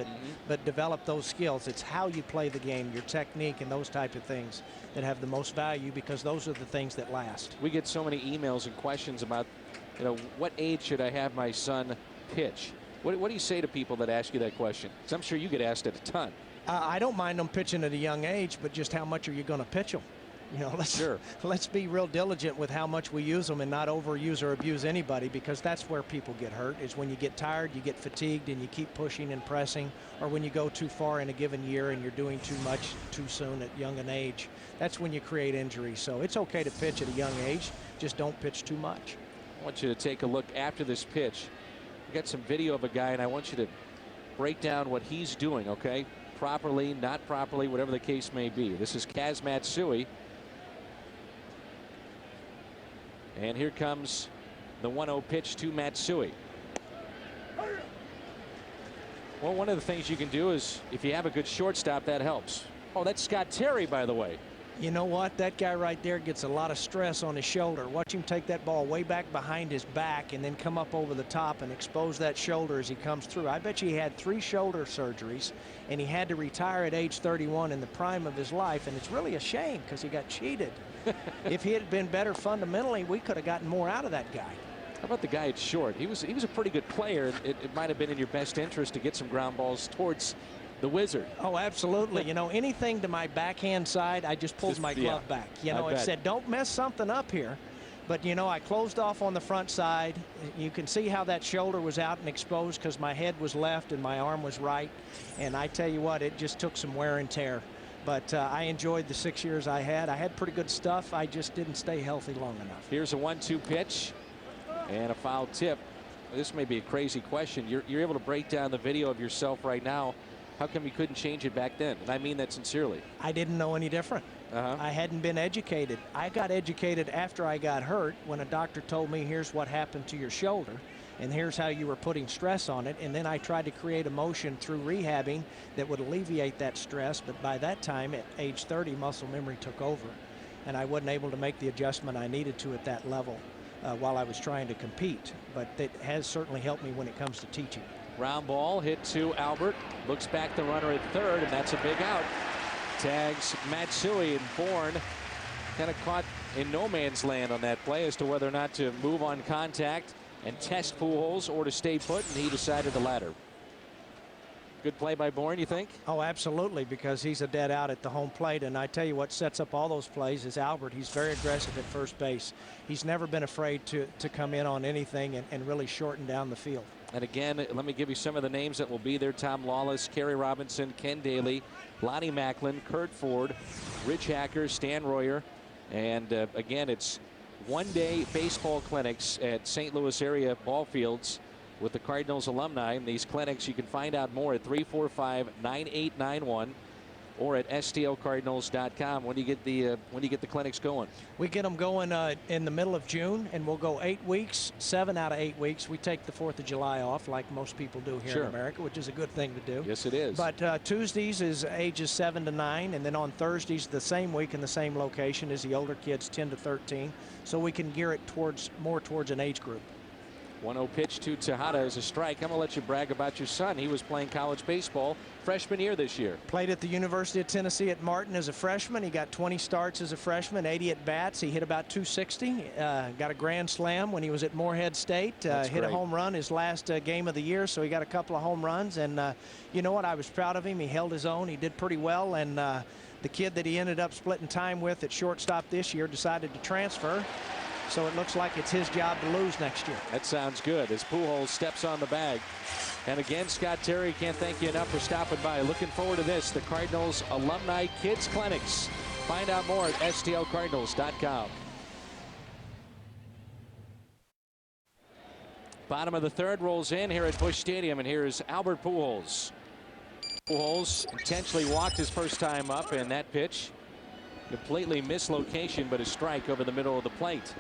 but develop those skills. It's how you play the game, your technique, and those type of things that have the most value, because those are the things that last. We get so many emails and questions about, you know, what age should I have my son pitch? What do you say to people that ask you that question? Because I'm sure you get asked it a ton. I don't mind them pitching at a young age, but just how much are you going to pitch them? You know, let's be real diligent with how much we use them and not overuse or abuse anybody, because that's where people get hurt, is when you get tired, you get fatigued, and you keep pushing and pressing, or when you go too far in a given year and you're doing too much too soon at young an age. That's when you create injuries. So it's okay to pitch at a young age, just don't pitch too much. I want you to take a look after this pitch. We got some video of a guy, and I want you to break down what he's doing, okay? Properly, not properly, whatever the case may be. This is Kaz Matsui. And here comes the 1-0 pitch to Matsui. Well, one of the things you can do is, if you have a good shortstop, that helps. Oh, that's Scott Terry, by the way. You know what? That guy right there gets a lot of stress on his shoulder. Watch him take that ball way back behind his back and then come up over the top and expose that shoulder as he comes through. I bet you he had 3 shoulder surgeries, and he had to retire at age 31 in the prime of his life, and it's really a shame because he got cheated. If he had been better fundamentally, we could have gotten more out of that guy. How about the guy at short? He was a pretty good player. It might have been in your best interest to get some ground balls towards the wizard. Oh, absolutely. You know, anything to my backhand side, I just pulled my glove back. You know, it said, don't mess something up here. But, you know, I closed off on the front side. You can see how that shoulder was out and exposed because my head was left and my arm was right. And I tell you what, it just took some wear and tear. But I enjoyed the 6 years I had. I had pretty good stuff. I just didn't stay healthy long enough. Here's a 1-2 pitch and a foul tip. This may be a crazy question. You're able to break down the video of yourself right now. How come you couldn't change it back then? And I mean that sincerely. I didn't know any different. I hadn't been educated. I got educated after I got hurt, when a doctor told me, here's what happened to your shoulder and here's how you were putting stress on it. And then I tried to create a motion through rehabbing that would alleviate that stress. But by that time, at age 30, muscle memory took over, and I wasn't able to make the adjustment I needed to at that level while I was trying to compete. But it has certainly helped me when it comes to teaching. Ground ball hit to Albert. Looks back the runner at third, and that's a big out. Tags Matsui, and Bourne kind of caught in no man's land on that play as to whether or not to move on contact and test Pujols or to stay put, and he decided the latter. Good play by Bourne, you think? Oh, absolutely, because he's a dead out at the home plate. And I tell you what sets up all those plays is Albert. He's very aggressive at first base. He's never been afraid to come in on anything and really shorten down the field. And again, let me give you some of the names that will be there. Tom Lawless, Kerry Robinson, Ken Daly, Lonnie Macklin, Kurt Ford, Rich Hacker, Stan Royer. And again, it's one-day baseball clinics at St. Louis area ball fields with the Cardinals alumni. And these clinics, you can find out more at 345-9891. or at stlcardinals.com. When do you get the clinics going? We get them going in the middle of June, and we'll go 8 weeks. 7 out of 8 weeks. We take the 4th of July off, like most people do here in America, which is a good thing to do. Yes, it is. But Tuesdays is ages 7 to 9, and then on Thursdays, the same week in the same location, is the older kids 10 to 13. So we can gear it more towards an age group. 1-0 pitch to Tejada is a strike. I'm going to let you brag about your son. He was playing college baseball freshman year this year. Played at the University of Tennessee at Martin as a freshman. He got 20 starts as a freshman, 80 at bats. He hit about 260. Got a grand slam when he was at Morehead State. Hit a home run his last game of the year, so he got a couple of home runs. And you know what? I was proud of him. He held his own. He did pretty well. And the kid that he ended up splitting time with at shortstop this year decided to transfer. So it looks like it's his job to lose next year. That sounds good as Pujols steps on the bag. And again, Scott Terry, can't thank you enough for stopping by. Looking forward to this, the Cardinals Alumni Kids Clinics. Find out more at stlcardinals.com. Bottom of the third rolls in here at Busch Stadium, and here's Albert Pujols. Pujols intentionally walked his first time up, and that pitch completely missed location, but a strike over the middle of the plate.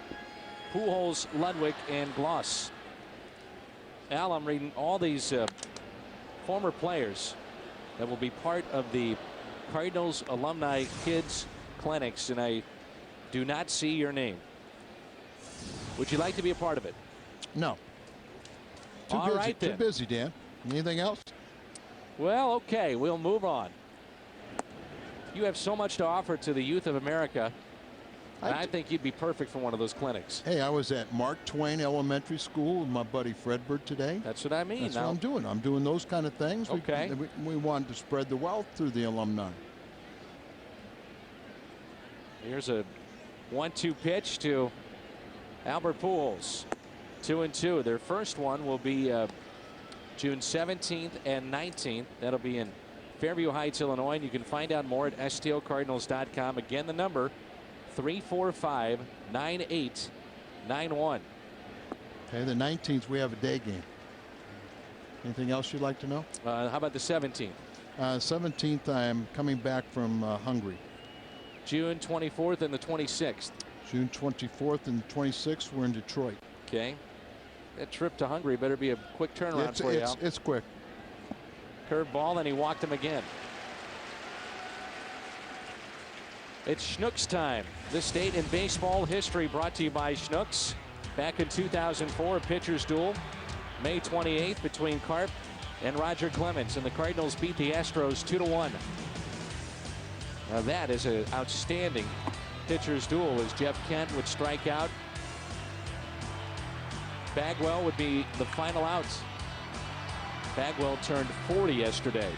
Pujols, Ludwig, and Gloss. Al, I'm reading all these former players that will be part of the Cardinals Alumni Kids Clinics, and I do not see your name. Would you like to be a part of it? No. Too busy, Dan. Anything else? Well, okay, we'll move on. You have so much to offer to the youth of America, and I think you'd be perfect for one of those clinics. Hey, I was at Mark Twain Elementary School with my buddy Fredbird today. That's what I mean. That's what I'm doing. I'm doing those kind of things. Okay. We wanted to spread the wealth through the alumni. Here's a 1-2 pitch to Albert Pujols. 2-2. Their first one will be June 17th and 19th. That'll be in Fairview Heights, Illinois. And you can find out more at stlcardinals.com. Again, the number 345-9891. Okay, the 19th we have a day game. Anything else you'd like to know? How about the 17th? 17th, I'm coming back from Hungary. June 24th and the 26th. June 24th and 26th, we're in Detroit. Okay. That trip to Hungary better be a quick turnaround for you, Al. It's quick. Curved ball, and he walked him again. It's Schnucks time. This date in baseball history brought to you by Schnucks. Back in 2004, a pitcher's duel. May 28th between Carp and Roger Clemens, and the Cardinals beat the Astros 2-1. Now that is an outstanding pitcher's duel, as Jeff Kent would strike out. Bagwell would be the final out. Bagwell turned 40 yesterday.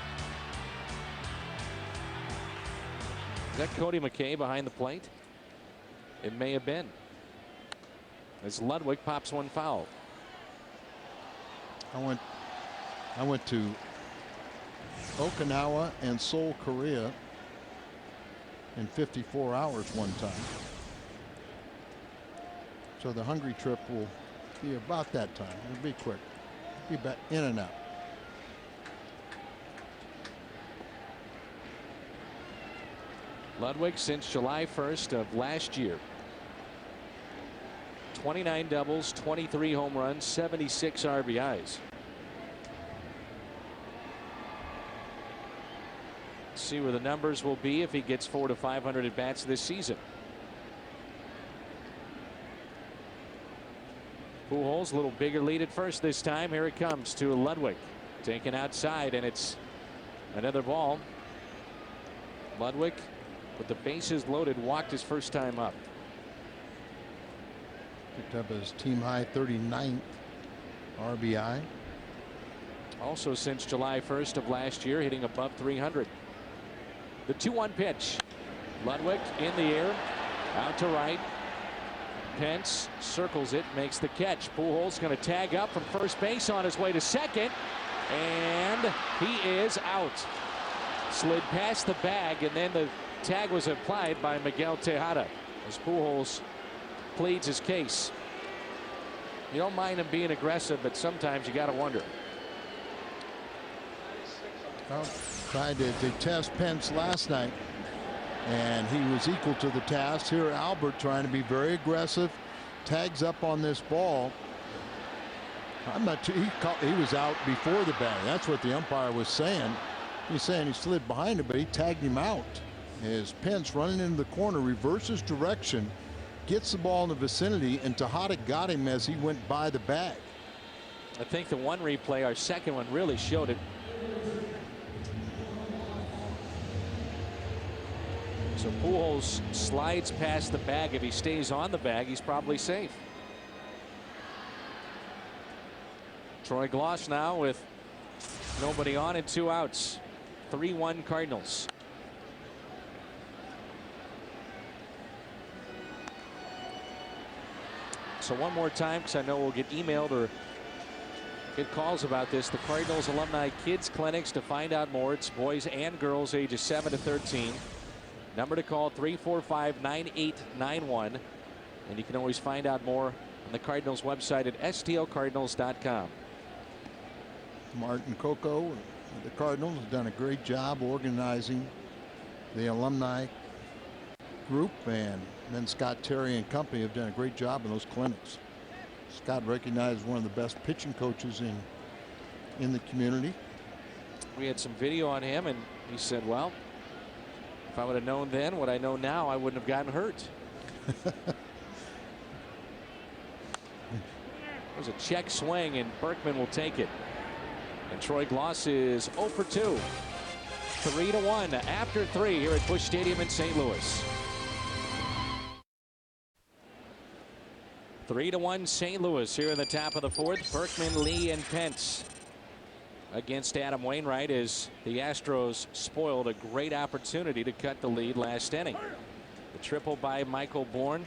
Is that Cody McKay behind the plate? It may have been, as Ludwig pops one foul. I went to Okinawa and Seoul, Korea in 54 hours one time. So the Hungary trip will be about that time. It'll be quick. Be back in and out. Ludwig since July 1st of last year. 29 doubles, 23 home runs, 76 RBIs. See where the numbers will be if he gets 400 to 500 at bats this season. Pujols, a little bigger lead at first this time. Here it comes to Ludwig. Taken outside, and it's another ball. Ludwig, with the bases loaded, walked his first time up. Picked up his team high 39th RBI. Also since July 1st of last year, hitting above 300. The 2-1 pitch. Ludwig in the air, out to right. Pence circles it, makes the catch. Pujols going to tag up from first base on his way to second, and he is out. Slid past the bag, and then the tag was applied by Miguel Tejada as Pujols pleads his case. You don't mind him being aggressive, but sometimes you got to wonder. Well, tried to test Pence last night, and he was equal to the task. Here, Albert trying to be very aggressive, tags up on this ball. I'm not too, he was out before the bag. That's what the umpire was saying. He's saying he slid behind him, but he tagged him out. As Pence running into the corner, reverses direction, gets the ball in the vicinity, and Tejada got him as he went by the bag. I think the one replay, our second one, really showed it. So Pujols slides past the bag. If he stays on the bag, he's probably safe. Troy Gloss now with nobody on and 2 outs. 3-1 Cardinals. So one more time, because I know we'll get emailed or get calls about this. The Cardinals Alumni Kids Clinics. To find out more, it's boys and girls ages 7 to 13. Number to call 345-9891. And you can always find out more on the Cardinals website at stlcardinals.com. Martin Coco, the Cardinals, have done a great job organizing the alumni group, and then Scott Terry and company have done a great job in those clinics. Scott recognized one of the best pitching coaches in the community. We had some video on him, and he said, well, if I would have known then what I know now, I wouldn't have gotten hurt. There's a check swing, and Berkman will take it. And Troy Gloss is 0 for 2. 3-1 after 3 here at Busch Stadium in St. Louis. 3-1 St. Louis here in the top of the 4th. Berkman, Lee, and Pence against Adam Wainwright as the Astros spoiled a great opportunity to cut the lead last inning. The triple by Michael Bourne.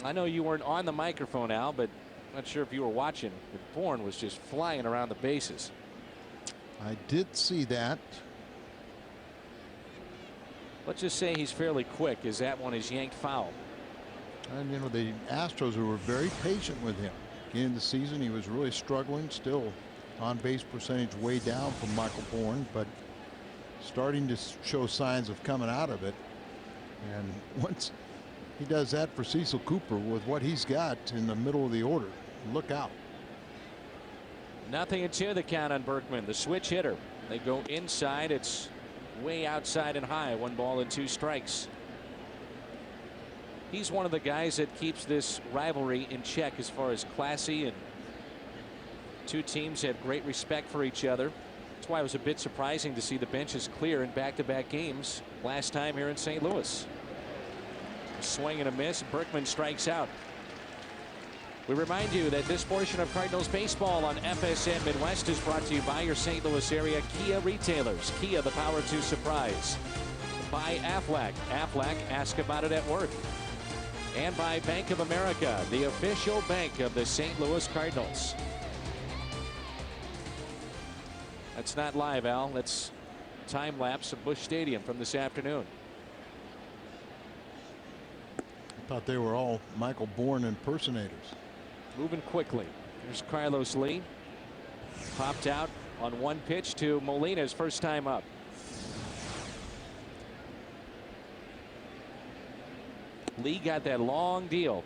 I know you weren't on the microphone, Al, but I'm not sure if you were watching, but Bourne was just flying around the bases. I did see that. Let's just say he's fairly quick as that one is yanked foul. And you know, the Astros were very patient with him. Beginning of the season, he was really struggling, still on base percentage way down from Michael Bourne, but starting to show signs of coming out of it. And once he does that for Cecil Cooper with what he's got in the middle of the order, look out. 0-2 the count on Berkman, the switch hitter. They go inside. It's way outside and high. 1 ball and 2 strikes. He's one of the guys that keeps this rivalry in check as far as classy, and 2 teams have great respect for each other. That's why it was a bit surprising to see the benches clear in back-to-back games last time here in St. Louis. A swing and a miss. Berkman strikes out. We remind you that this portion of Cardinals baseball on FSN Midwest is brought to you by your St. Louis area Kia retailers. Kia, the power to surprise. By Aflac. Aflac, ask about it at work. And by Bank of America, the official bank of the St. Louis Cardinals. That's not live, Al. That's time lapse of Busch Stadium from this afternoon. I thought they were all Michael Bourne impersonators. Moving quickly. There's Carlos Lee. Popped out on 1 pitch to Molina's first time up. Lee got that long deal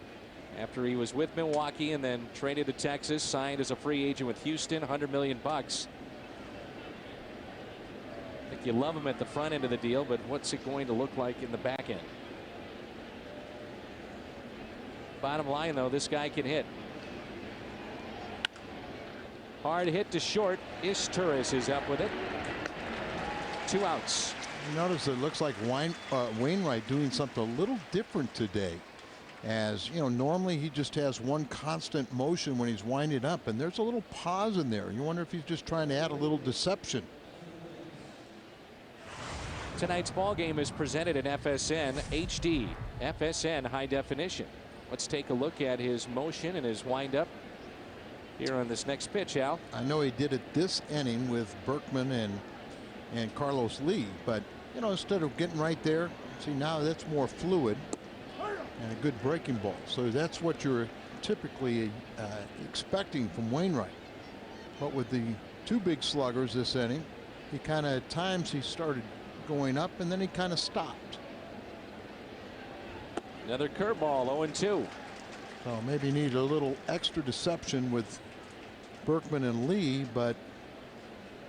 after he was with Milwaukee and then traded to Texas, signed as a free agent with Houston, $100 million. I think you love him at the front end of the deal, but what's it going to look like in the back end? Bottom line, though, this guy can hit. Hard hit to short. Torres is up with it. 2 outs. You notice it looks like Wainwright doing something a little different today. As you know, normally he just has one constant motion when he's winding up, and there's a little pause in there. You wonder if he's just trying to add a little deception. Tonight's ball game is presented in FSN HD, FSN high definition. Let's take a look at his motion and his windup here on this next pitch, Al. I know he did it this inning with Berkman and Carlos Lee, but you know, instead of getting right there, see, now that's more fluid and a good breaking ball. So that's what you're typically expecting from Wainwright. But with the two big sluggers this inning. He kind of at times he started going up and then he kind of stopped. Another curveball, 0-2. So maybe need a little extra deception with Berkman and Lee, but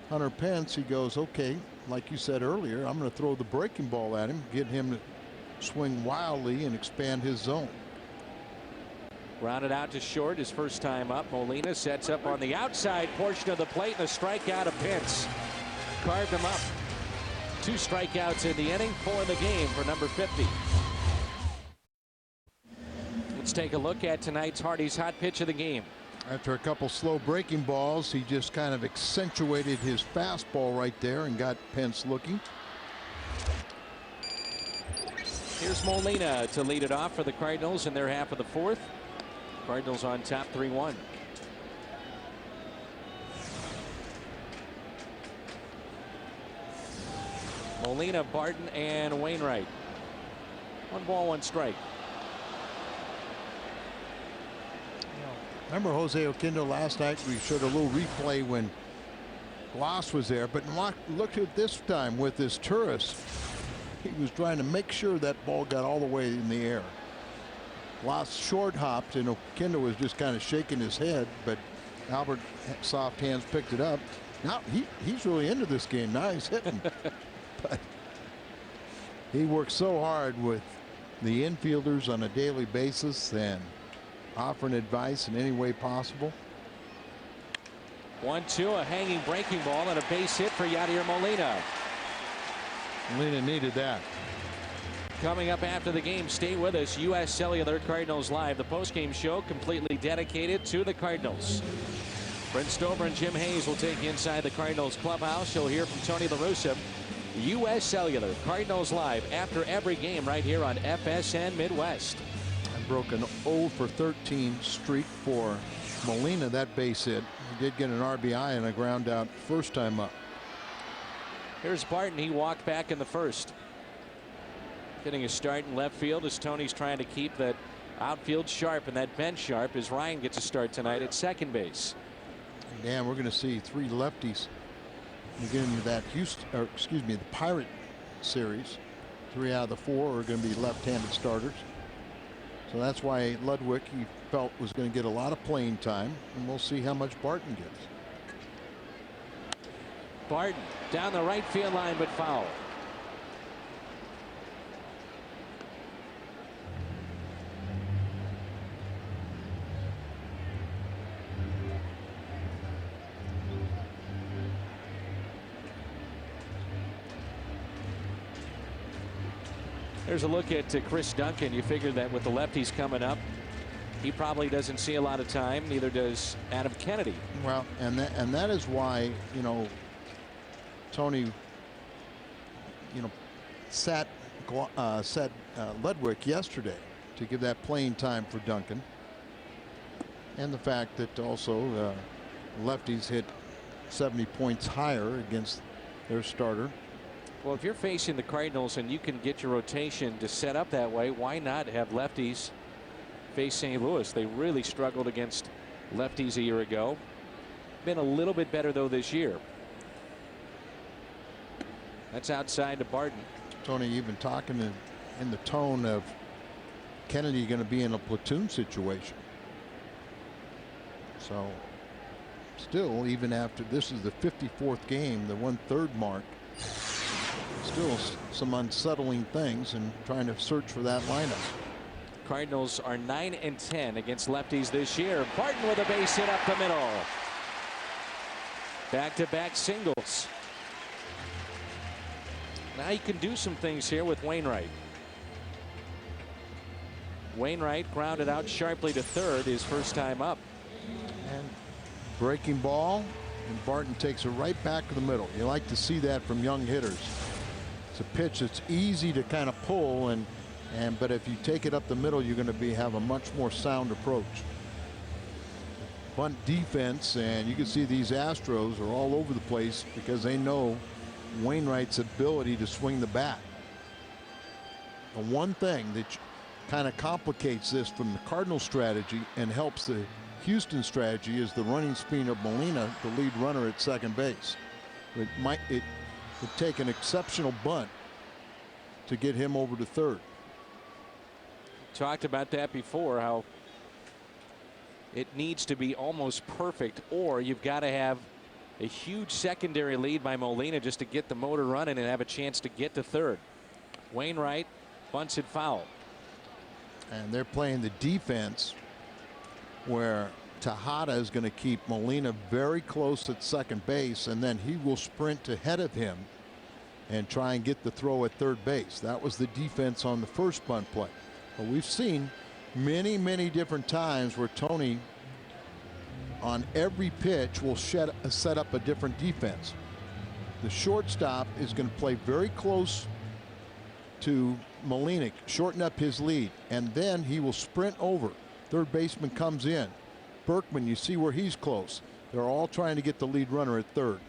Hunter Pence, he goes, okay, like you said earlier, I'm going to throw the breaking ball at him, get him to swing wildly and expand his zone. Grounded out to short his first time up. Molina sets up on the outside portion of the plate and a strikeout of Pence. Carved him up. 2 strikeouts in the inning, 4 in the game for number 50. Let's take a look at tonight's Hardy's hot pitch of the game. After a couple slow breaking balls, he just kind of accentuated his fastball right there and got Pence looking. Here's Molina to lead it off for the Cardinals in their half of the 4th. Cardinals on top 3-1. Molina, Barton, and Wainwright. 1 ball, 1 strike. Remember Jose Oquendo last night? We showed a little replay when Gloss was there, but look at this time with this tourist. He was trying to make sure that ball got all the way in the air. Gloss short hopped and Oquendo was just kind of shaking his head, but Albert soft hands picked it up. Now he's really into this game. Now he's hitting. But he works so hard with the infielders on a daily basis and offering advice in any way possible. 1-2, a hanging breaking ball and a base hit for Yadier Molina. Molina needed that. Coming up after the game, stay with us. U.S. Cellular Cardinals Live, the postgame show completely dedicated to the Cardinals. Brent Stover and Jim Hayes will take you inside the Cardinals clubhouse. You'll hear from Tony La Russa. U.S. Cellular Cardinals Live after every game right here on FSN Midwest. And broke an 0 for 13 streak for Molina. That base hit. He did get an RBI and a ground out first time up. Here's Barton. He walked back in the first. Getting a start in left field as Tony's trying to keep that outfield sharp and that bench sharp as Ryan gets a start tonight at second base. Dan, we're going to see 3 lefties. We get into that the Pirate series. 3 out of the 4 are going to be left-handed starters. So that's why Ludwig, he felt, was going to get a lot of playing time, and we'll see how much Barton gets. Barton down the right field line, but foul. There's a look at Chris Duncan. You figure that with the lefties coming up, he probably doesn't see a lot of time. Neither does Adam Kennedy. Well, and that is why, you know, Tony, you know, set Ludwig yesterday to give that playing time for Duncan, and the fact that also lefties hit 70 points higher against their starter. Well, if you're facing the Cardinals and you can get your rotation to set up that way, why not have lefties face St. Louis? They really struggled against lefties a year ago. Been a little bit better though this year. That's outside to Barton. Tony even talking in the tone of Kennedy going to be in a platoon situation. So still, even after this is the 54th game, the 1/3 mark, still some unsettling things and trying to search for that lineup. Cardinals are 9-10 against lefties this year. Barton with a base hit up the middle. Back-to-back singles. Now you can do some things here with Wainwright. Wainwright grounded out sharply to third his first time up. And breaking ball, and Barton takes it right back to the middle. You like to see that from young hitters. It's a pitch that's easy to kind of pull, but if you take it up the middle, you're going to have a much more sound approach. Bunt defense, and you can see these Astros are all over the place because they know Wainwright's ability to swing the bat. The one thing that kind of complicates this from the Cardinal strategy and helps the Houston strategy is the running speed of Molina, the lead runner at second base. It would take an exceptional bunt to get him over to third. Talked about that before, how it needs to be almost perfect, or you've got to have a huge secondary lead by Molina just to get the motor running and have a chance to get to third. Wainwright bunts it foul. And they're playing the defense where Tejada is going to keep Molina very close at second base, and then he will sprint ahead of him and try and get the throw at third base. That was the defense on the first bunt play. But we've seen many different times where Tony on every pitch will set up a different defense. The shortstop is going to play very close to Molina, shorten up his lead, and then he will sprint over. Third baseman comes in. Berkman, you see where he's close. They're all trying to get the lead runner at third.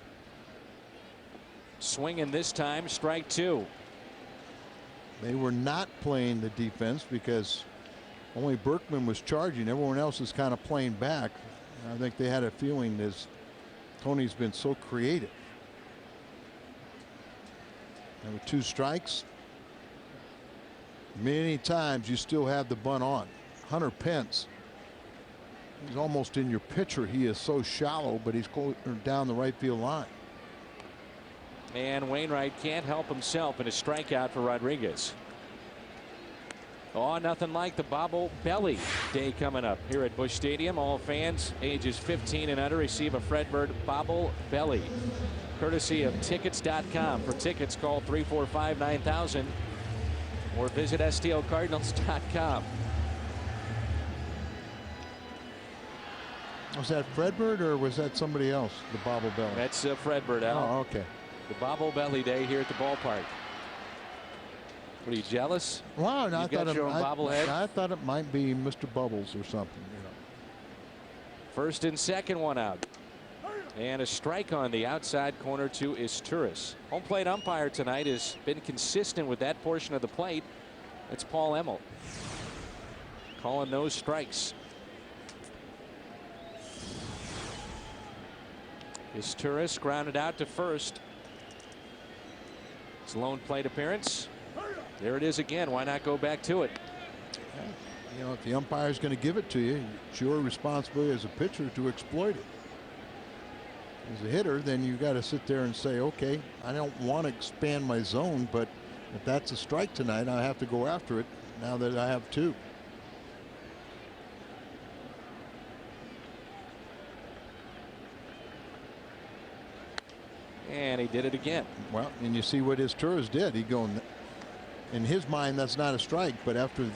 Swinging this time, strike two. They were not playing the defense because only Berkman was charging. Everyone else is kind of playing back. I think they had a feeling as Tony's been so creative. And with 2 strikes, many times you still have the bunt on. Hunter Pence, he's almost in your pitcher. He is so shallow, but he's down the right field line. And Wainwright can't help himself in a strikeout for Rodriguez. Oh, nothing like the Bobble Belly Day coming up here at Busch Stadium. All fans ages 15 and under receive a Fredbird Bobble Belly, courtesy of tickets.com. For tickets, call 345-9000 or visit stlcardinals.com. Was that Fredbird or was that somebody else? The Bobble Belly. That's Fredbird, Al. Oh, okay. The Bobble Belly Day here at the ballpark. What, are you jealous? Wow, I thought it might be Mr. Bubbles or something. You know. First and second, one out. And a strike on the outside corner to Isturis. Home plate umpire tonight has been consistent with that portion of the plate. It's Paul Emmel calling those strikes. Isturis grounded out to first. His lone plate appearance. There it is again. Why not go back to it? You know, if the umpire is going to give it to you, it's your responsibility as a pitcher to exploit it. As a hitter, then you got to sit there and say, okay, I don't want to expand my zone, but if that's a strike tonight, I have to go after it now that I have 2. And he did it again. Well, and you see what Isturis did. He going, in his mind, that's not a strike, but after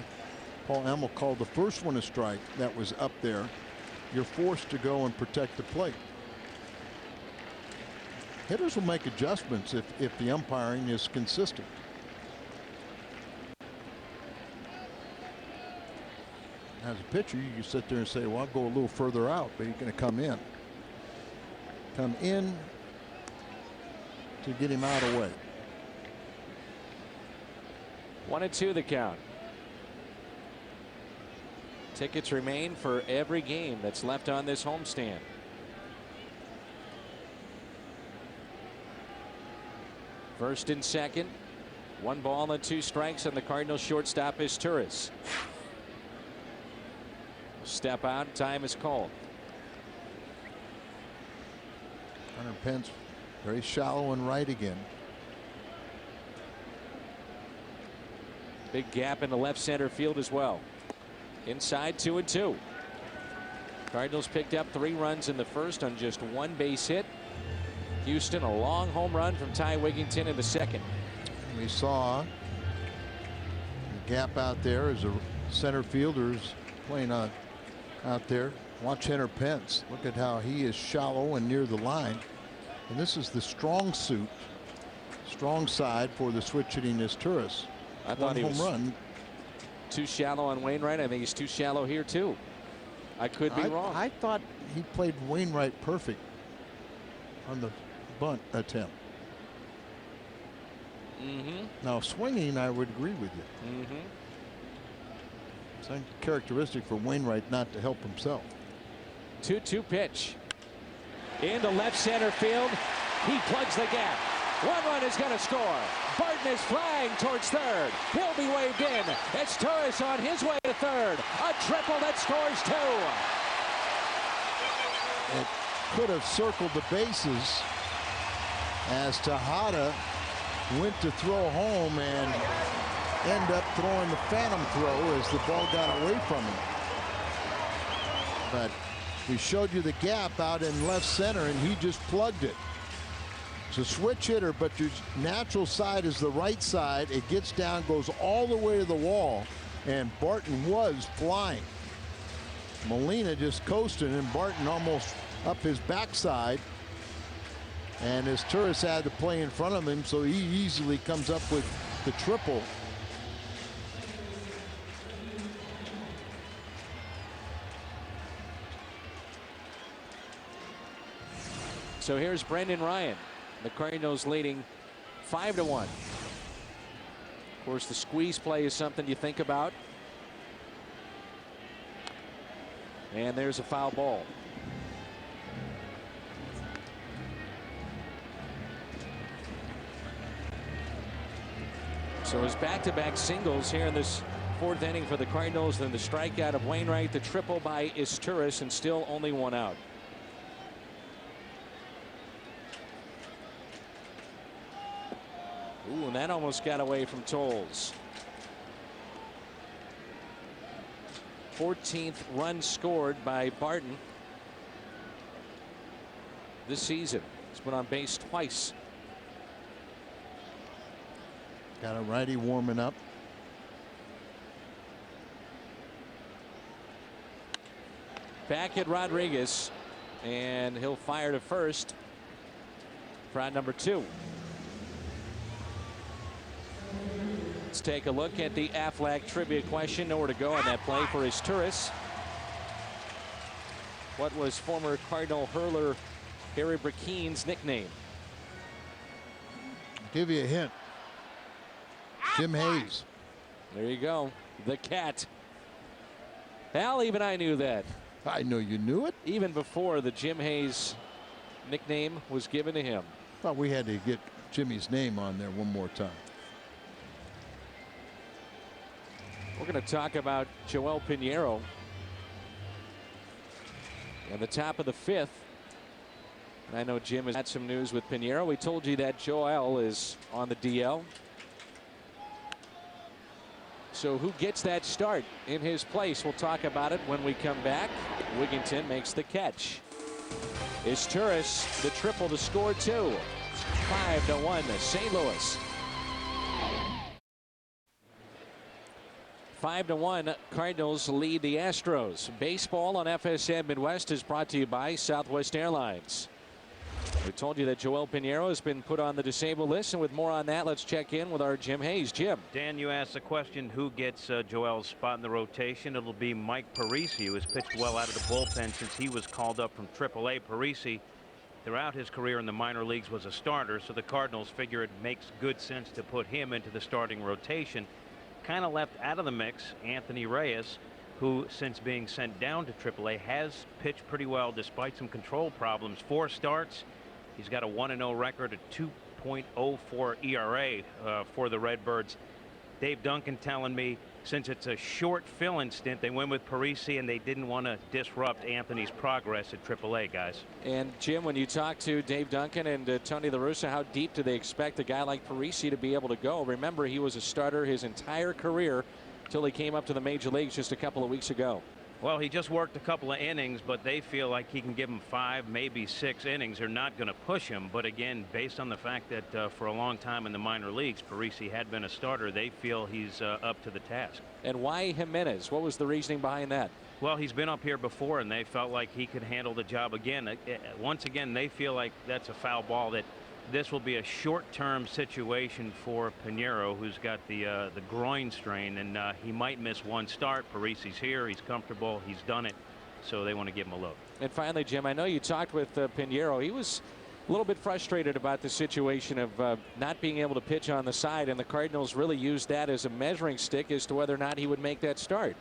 Paul Emmel called the first one a strike that was up there, you're forced to go and protect the plate. Hitters will make adjustments if the umpiring is consistent. As a pitcher, you can sit there and say, well, I'll go a little further out, but he's going to come in. Come in to get him out of the way. 1-2 the count. Tickets remain for every game that's left on this homestand. First and second. 1 ball and 2 strikes on the Cardinals shortstop Isturis. Step out. Time is called. Hunter Pence very shallow and right again. Big gap in the left center field as well. Inside 2-2. Cardinals picked up 3 runs in the first on just 1 base hit. Houston a long home run from Ty Wigginton in the second. We saw the gap out there as a center fielder's playing out there. Watch Hunter Pence. Look at how he is shallow and near the line. And this is the strong side for the switch hitting Isturis. I thought he was run. Too shallow on Wainwright. I think he's too shallow here too. I could be wrong. I thought he played Wainwright perfect on the bunt attempt. Now swinging, I would agree with you. It's uncharacteristic for Wainwright not to help himself. 2-2 pitch. Into left center field. He plugs the gap. One run is going to score. Barton is flying towards third. He'll be waved in. It's Turris on his way to third. A triple that scores 2. It could have circled the bases as Tejada went to throw home and end up throwing the phantom throw as the ball got away from him. But we showed you the gap out in left center, and he just plugged it. It's a switch hitter, but your natural side is the right side. It gets down, goes all the way to the wall, and Barton was flying. Molina just coasted, and Barton almost up his backside. And as Turris had to play in front of him, so he easily comes up with the triple. So here's Brendan Ryan. The Cardinals leading 5-1. Of course, the squeeze play is something you think about. And there's a foul ball. So his back-to-back singles here in this 4th inning for the Cardinals, then the strikeout of Wainwright, the triple by Turris, and still only 1 out. Ooh, and that almost got away from Tolles. 14th run scored by Barton this season. He's been on base twice. Got a righty warming up. Back at Rodriguez, and he'll fire to first for out number 2. Let's take a look at the Aflac trivia question. Nowhere to go on that play for Turris. What was former Cardinal hurler Harry Brackeen's nickname? I'll give you a hint. Jim Hayes. There you go. The Cat. Al, even I knew that. I know you knew it. Even before the Jim Hayes nickname was given to him. Thought we had to get Jimmy's name on there one more time. We're going to talk about Joel Pinheiro. And the top of the 5th. And I know Jim has had some news with Pinheiro. We told you that Joel is on the DL. So who gets that start in his place? We'll talk about it when we come back. Wigginton makes the catch. Turris the triple to score 2. 5-1 St. Louis. 5-1 Cardinals lead the Astros. Baseball on FSN Midwest is brought to you by Southwest Airlines. We told you that Joel Pinheiro has been put on the disabled list, and with more on that, let's check in with our Jim Hayes. Jim. Dan, you asked the question, who gets Joel's spot in the rotation? It'll be Mike Parisi, who has pitched well out of the bullpen since he was called up from AAA. Parisi, throughout his career in the minor leagues, was a starter, so the Cardinals figure it makes good sense to put him into the starting rotation. Kind of left out of the mix Anthony Reyes, who since being sent down to AAA has pitched pretty well despite some control problems. 4 starts. He's got a 1-0 record, a 2.04 ERA for the Redbirds. Dave Duncan telling me since it's a short fill-in stint, they went with Parisi and they didn't want to disrupt Anthony's progress at AAA, guys. And Jim, when you talk to Dave Duncan and Tony La Russa, how deep do they expect a guy like Parisi to be able to go? Remember, he was a starter his entire career until he came up to the major leagues just a couple of weeks ago. Well, he just worked a couple of innings, but they feel like he can give him 5, maybe 6 innings. They're not going to push him. But again, based on the fact that for a long time in the minor leagues, Parisi had been a starter, they feel he's up to the task. And why Jimenez? What was the reasoning behind that? Well, he's been up here before, and they felt like he could handle the job again. Once again, they feel like that's a foul ball, that this will be a short-term situation for Pinheiro, who's got the groin strain, and he might miss 1 start. Parisi's here. He's comfortable. He's done it. So they want to give him a look. And finally, Jim, I know you talked with Pinheiro. He was a little bit frustrated about the situation of not being able to pitch on the side, and the Cardinals really used that as a measuring stick as to whether or not he would make that start.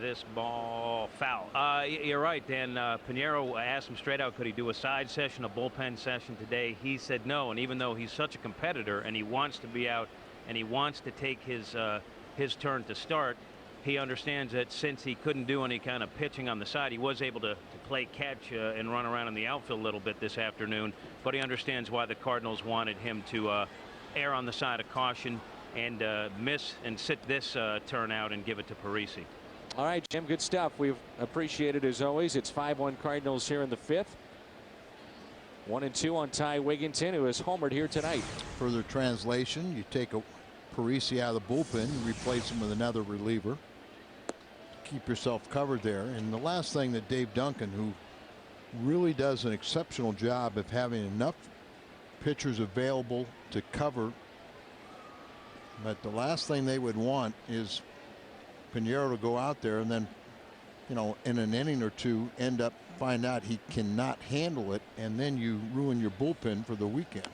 this ball foul. You're right, Dan. Pinheiro asked him straight out, could he do a side session, a bullpen session today? He said no, and even though he's such a competitor and he wants to be out and he wants to take his turn to start, he understands that since he couldn't do any kind of pitching on the side, he was able to play catch and run around in the outfield a little bit this afternoon, but he understands why the Cardinals wanted him to err on the side of caution and miss and sit this turn out and give it to Parisi. All right, Jim, good stuff. We've appreciated as always. It's 5-1 Cardinals here in the 5th. 1-2 on Ty Wigginton, who has homered here tonight. Further translation, you take a Parisi out of the bullpen, you replace him with another reliever. Keep yourself covered there. And the last thing that Dave Duncan, who really does an exceptional job of having enough pitchers available to cover, but the last thing they would want is Pinheiro to go out there and then, you know, in an inning or two find out he cannot handle it, and then you ruin your bullpen for the weekend.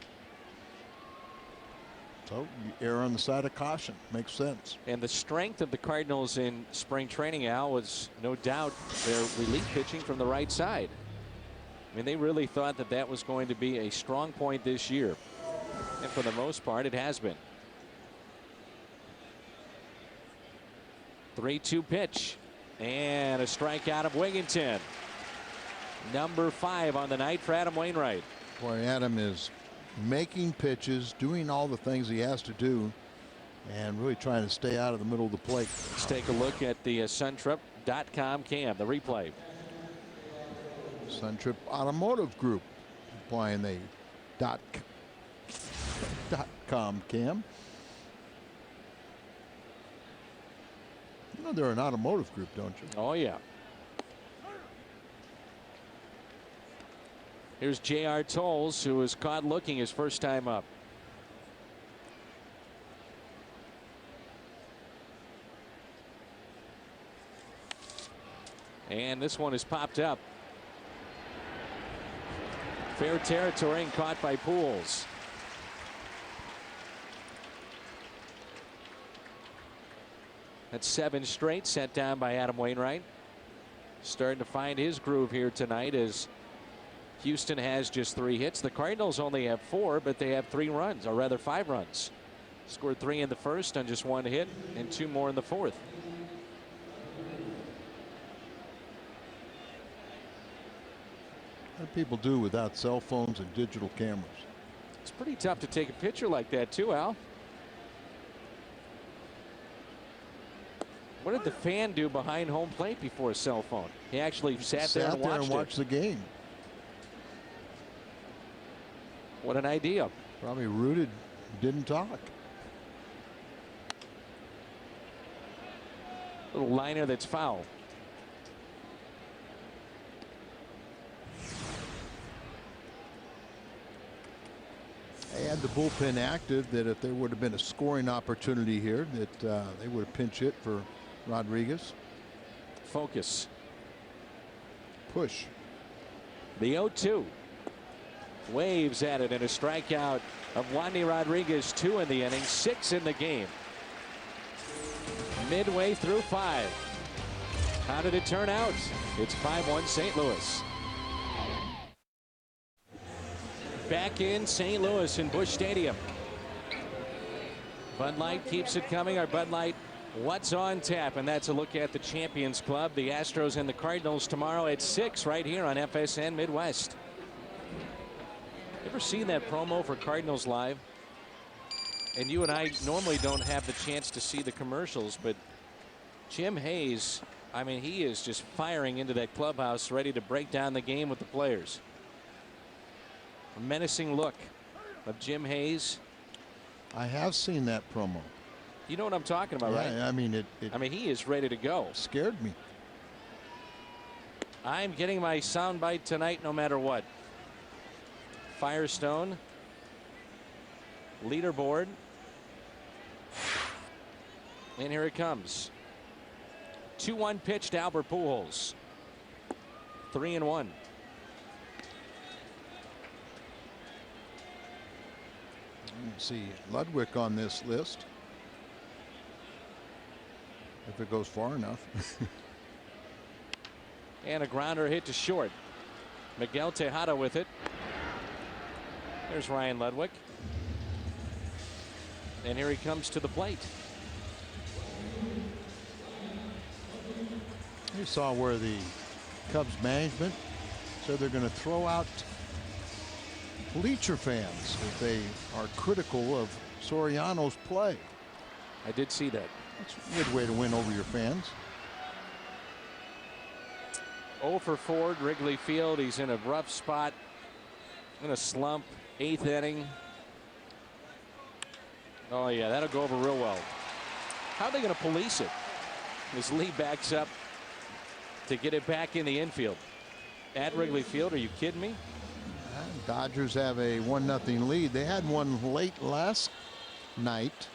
So you err on the side of caution. Makes sense. And the strength of the Cardinals in spring training, Al, was no doubt their relief pitching from the right side. I mean, they really thought that that was going to be a strong point this year. And for the most part, it has been. 3-2 pitch. And a strikeout of Wigginton. Number 5 on the night for Adam Wainwright. Boy, Adam is making pitches, doing all the things he has to do, and really trying to stay out of the middle of the plate. Let's take a look at the suntrip.com cam, the replay. Suntrip Automotive Group applying the .com cam. You know they're an automotive group, don't you? Oh, yeah. Here's J.R. Tolles, who was caught looking his first time up. And this one is popped up. Fair territory and caught by Pujols. That's 7 straight set down by Adam Wainwright. Starting to find his groove here tonight as Houston has just 3 hits. The Cardinals only have 4, but they have 3 runs, or rather 5 runs. Scored 3 in the first on just 1 hit and 2 more in the 4th. What do people do without cell phones and digital cameras? It's pretty tough to take a picture like that too, Al. What did the fan do behind home plate before a cell phone? He actually sat there and watched the game. What an idea. Probably rooted, didn't talk. Little liner that's foul. They had the bullpen active, that if there would have been a scoring opportunity here, that they would have pinch hit for Rodriguez. Focus. Push. The 0-2. Waves at it, and a strikeout of Wandy Rodriguez. 2 in the inning, 6 in the game. Midway through 5. How did it turn out? It's 5-1 St. Louis. Back in St. Louis in Busch Stadium. Bud Light keeps it coming. Our Bud Light What's on Tap, and that's a look at the Champions Club, the Astros and the Cardinals tomorrow at 6 right here on FSN Midwest. Ever seen that promo for Cardinals Live? And you and I normally don't have the chance to see the commercials, but Jim Hayes, I mean, he is just firing into that clubhouse, ready to break down the game with the players. A menacing look of Jim Hayes. I have seen that promo. You know what I'm talking about, right? I mean, I mean, he is ready to go. Scared me. I'm getting my soundbite tonight no matter what. Firestone. Leaderboard. And here it comes. 2-1 pitch to Albert Pujols. 3-1. Let's see Ludwig on this list. If it goes far enough. And a grounder hit to short. Miguel Tejada with it. There's Ryan Ludwig. And here he comes to the plate. You saw where the Cubs management said they're going to throw out bleacher fans if they are critical of Soriano's play. I did see that. That's a good way to win over your fans. 0 for 4 at Wrigley Field. He's in a rough spot, in a slump. 8th inning. Oh yeah, that'll go over real well. How are they going to police it as Lee backs up to get it back in the infield at Wrigley Field? Are you kidding me? Dodgers have a 1-0 lead. They had one late last night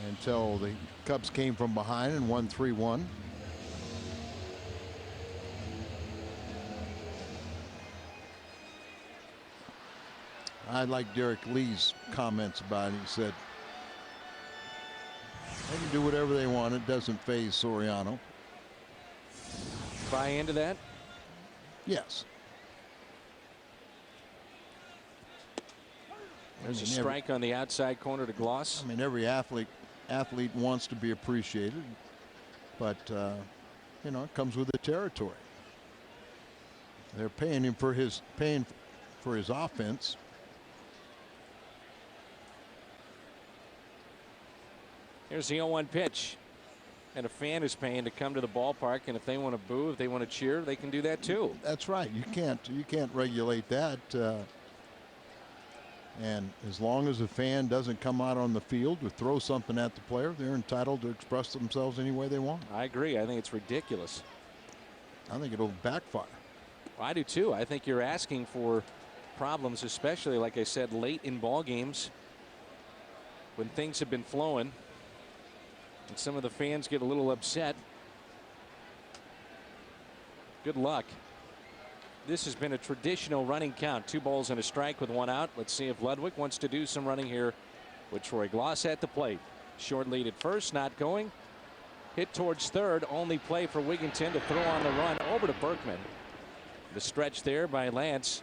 until the Cubs came from behind and won 3-1. I like Derek Lee's comments about it. He said they can do whatever they want. It doesn't faze Soriano. Buy into that? Yes. There's a strike on the outside corner to Gloss. I mean, every athlete wants to be appreciated, but you know, it comes with the territory. They're paying him for his offense. Here's the 0-1 pitch. And a fan is paying to come to the ballpark, and if they want to boo, if they want to cheer, they can do that too. That's right. You can't regulate that. And as long as a fan doesn't come out on the field or throw something at the player, they're entitled to express themselves any way they want. I agree. I think it's ridiculous. I think it'll backfire. I do too. I think you're asking for problems, especially, like I said, late in ball games when things have been flowing. And some of the fans get a little upset. Good luck. This has been a traditional running count. 2 balls and a strike with 1 out. Let's see if Ludwig wants to do some running here with Troy Gloss at the plate. Short lead at first, not going. Hit towards third. Only play for Wigginton to throw on the run over to Berkman. The stretch there by Lance.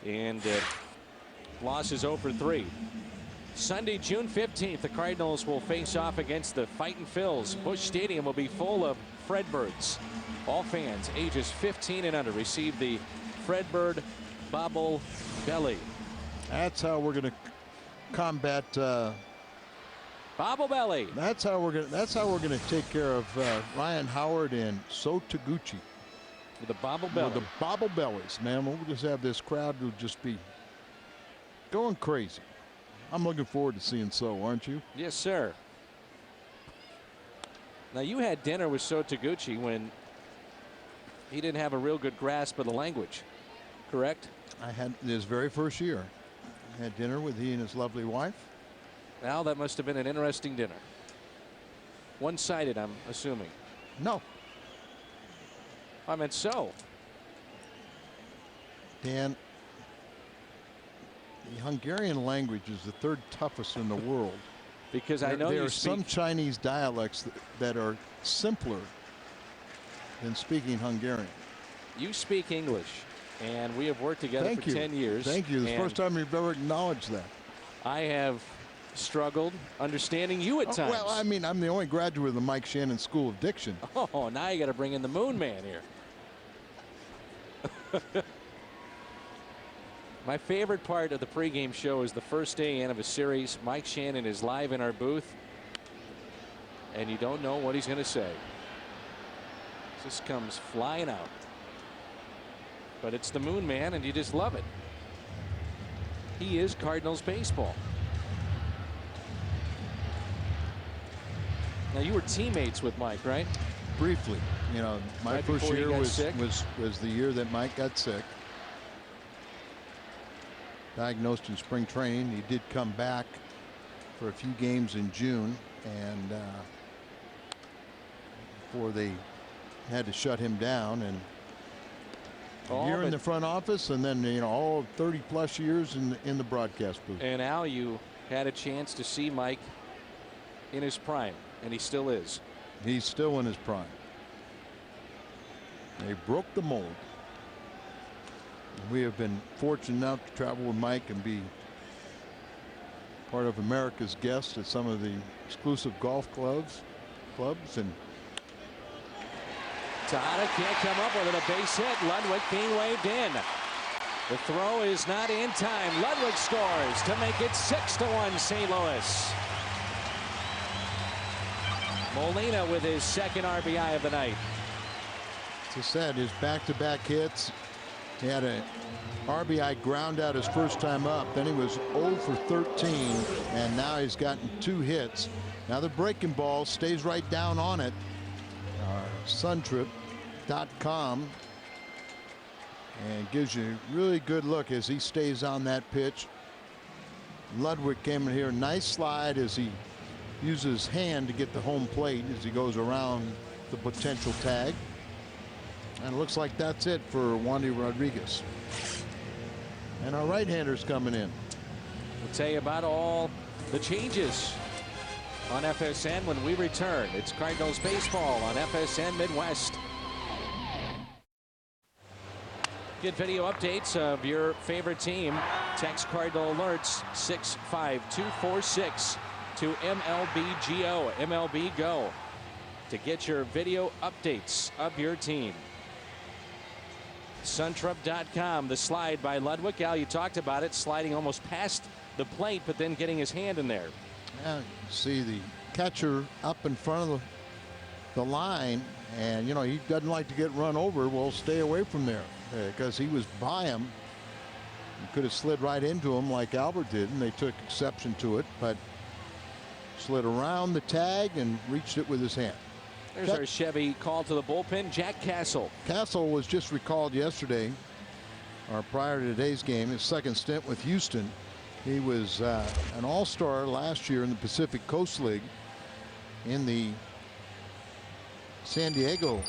And Gloss is 0 for 3. Sunday, June 15th, the Cardinals will face off against the Fightin' Phils. Busch Stadium will be full of Fredbirds. All fans ages 15 and under receive the Fredbird Bobble Belly. That's how we're going to combat Bobble Belly. That's how we're going to take care of Ryan Howard and So Taguchi. With the Bobble Belly. With the Bobble Bellies, man. We'll just have this crowd who just be going crazy. I'm looking forward to seeing So, aren't you? Yes, sir. Now, you had dinner with So Taguchi when he didn't have a real good grasp of the language, correct? I had his very first year. I had dinner with he and his lovely wife. Well, that must have been an interesting dinner. One-sided, I'm assuming. No. I meant So. Dan, the Hungarian language is the 3rd toughest in the world. Because I know there you are speak... some Chinese dialects that are simpler than speaking Hungarian. You speak English, and we have worked together Thank for you. 10 years. Thank you. It's the first time you've ever acknowledged that. I have struggled understanding you at times. Well, I mean, I'm the only graduate of the Mike Shannon School of Diction. Oh, now you got to bring in the Moon Man here. My favorite part of the pregame show is the first day in of a series. Mike Shannon is live in our booth, and you don't know what he's going to say. This comes flying out. But it's the Moon Man, and you just love it. He is Cardinals baseball. Now, you were teammates with Mike, right? Briefly. You know, my Right first before he year got was sick? the year that Mike got sick. Diagnosed in spring training. He did come back for a few games in June, and before they had to shut him down, and a year in the front office, and then, you know, all 30+ years in the broadcast booth. And Al, you had a chance to see Mike in his prime, and he still is. He's still in his prime. They broke the mold. We have been fortunate enough to travel with Mike and be part of America's guest at some of the exclusive golf clubs. And Tejada can't come up with it. A base hit. Ludwig being waved in. The throw is not in time. Ludwig scores to make it 6-1 St. Louis. Molina with his second RBI of the night. As I said, his back-to-back hits. He had a RBI ground out his first time up. Then he was 0 for 13, and now he's gotten 2 hits. Now the breaking ball stays right down on it. Suntrip.com, and gives you a really good look as he stays on that pitch. Ludwig came in here, nice slide as he uses his hand to get the home plate as he goes around the potential tag. And it looks like that's it for Wandy Rodriguez. And our right-hander's coming in. We'll tell you about all the changes on FSN when we return. It's Cardinals baseball on FSN Midwest. Get video updates of your favorite team. Text Cardinal alerts 65246 to MLBGO, MLB Go, to get your video updates of your team. Suntrub.com, the slide by Ludwig. Al, you talked about it, sliding almost past the plate, but then getting his hand in there. Yeah, you see the catcher up in front of the line, and you know he doesn't like to get run over. Well, stay away from there because he was by him. He could have slid right into him like Albert did, and they took exception to it, but slid around the tag and reached it with his hand. There's our Chevy call to the bullpen. Jack Castle. Castle was just recalled yesterday, or prior to today's game, his second stint with Houston. He was an all-star last year in the Pacific Coast League in the San Diego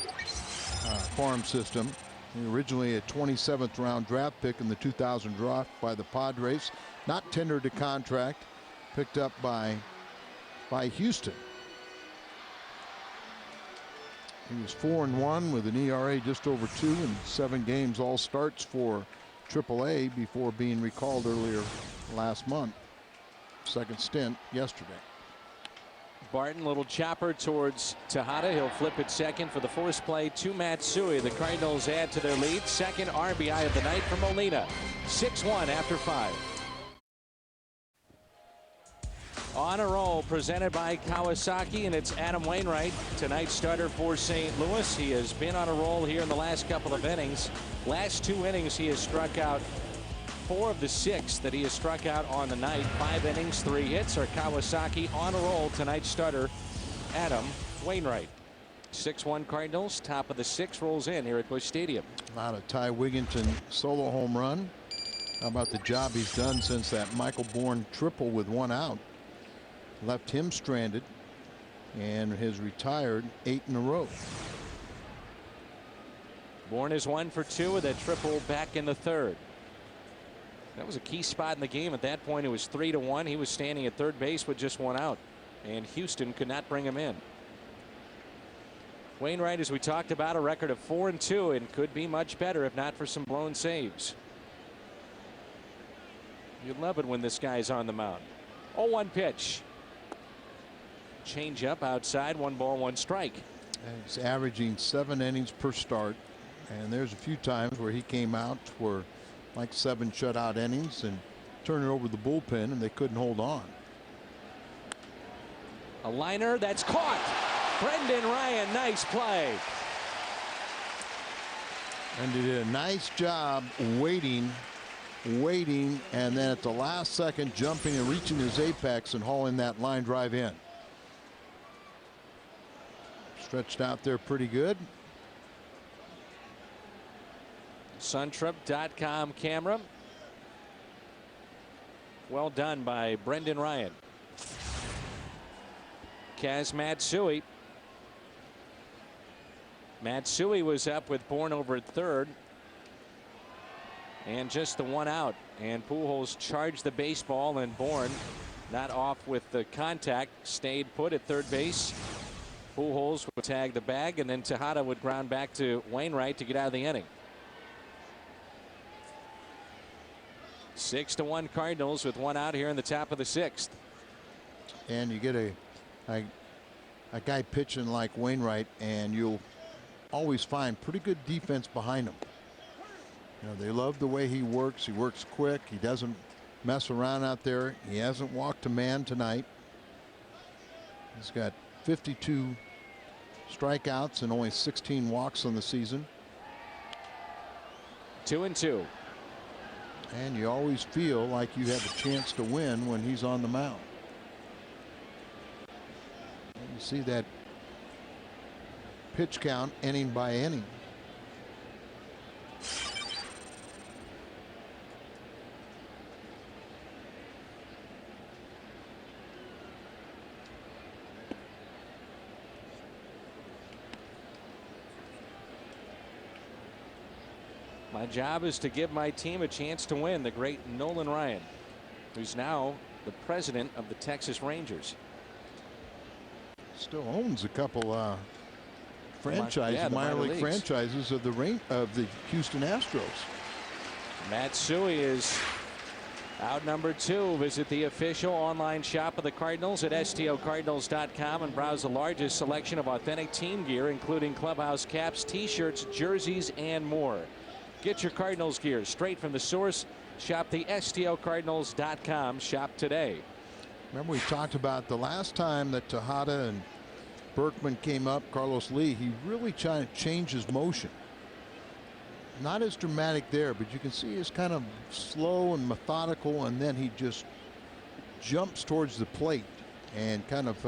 farm system. He originally a 27th round draft pick in the 2000 draft by the Padres. Not tendered a contract, picked up by Houston. He was 4-1 with an ERA just over 2 in 7 games, all starts for AAA before being recalled earlier last month. Second stint yesterday. Barton, little chopper towards Tejada. He'll flip it second for the force play to Matsui. The Cardinals add to their lead. Second RBI of the night for Molina. 6-1 after 5. On a roll, presented by Kawasaki, and it's Adam Wainwright, tonight's starter for St. Louis. He has been on a roll here in the last couple of innings. Last 2 innings, he has struck out 4 of the 6 that he has struck out on the night. 5 innings, 3 hits. Are Kawasaki on a roll. Tonight's starter, Adam Wainwright. 6-1 Cardinals, top of the 6th, rolls in here at Busch Stadium. Out of Ty Wigginton solo home run. How about the job he's done since that Michael Bourne triple with 1 out? Left him stranded and has retired 8 in a row. Bourne is 1 for 2 with a triple back in the 3rd. That was a key spot in the game. At that point, it was 3-1. He was standing at third base with just 1 out, and Houston could not bring him in. Wainwright, as we talked about, a record of 4-2, and could be much better if not for some blown saves. You love it when this guy's on the mound. 0-1 pitch. Change up outside, 1 ball, 1 strike. And he's averaging 7 innings per start, and there's a few times where he came out for like 7 shutout innings and turned it over to the bullpen, and they couldn't hold on. A liner that's caught. Brendan Ryan, nice play. And he did a nice job waiting, and then at the last second jumping and reaching his apex and hauling that line drive in. Stretched out there pretty good. Suntrub.com camera. Well done by Brendan Ryan. Kaz Matsui. Matsui was up with Bourne over at third. And just the 1 out. And Pujols charged the baseball, and Bourne, not off with the contact, stayed put at third base. Pujols would tag the bag, and then Tejada would ground back to Wainwright to get out of the inning. 6-1 Cardinals with one out here in the top of the 6th. And you get a guy pitching like Wainwright, and you'll always find pretty good defense behind him. You know, they love the way he works. He works quick. He doesn't mess around out there. He hasn't walked a man tonight. He's got 52 strikeouts and only 16 walks on the season. 2-2. And you always feel like you have a chance to win when he's on the mound. And you see that pitch count inning by inning. My job is to give my team a chance to win. The great Nolan Ryan, who's now the president of the Texas Rangers. Still owns a couple franchise, yeah, minor league leagues. franchises of the Houston Astros. Matsui is out number 2. Visit the official online shop of the Cardinals at stocardinals.com and browse the largest selection of authentic team gear, including clubhouse caps, t-shirts, jerseys, and more. Get your Cardinals gear straight from the source. Shop the stocardinals.com shop today. Remember, we talked about the last time that Tejada and Berkman came up, Carlos Lee, he really tried to change his motion. Not as dramatic there, but you can see it's kind of slow and methodical, and then he just jumps towards the plate and kind of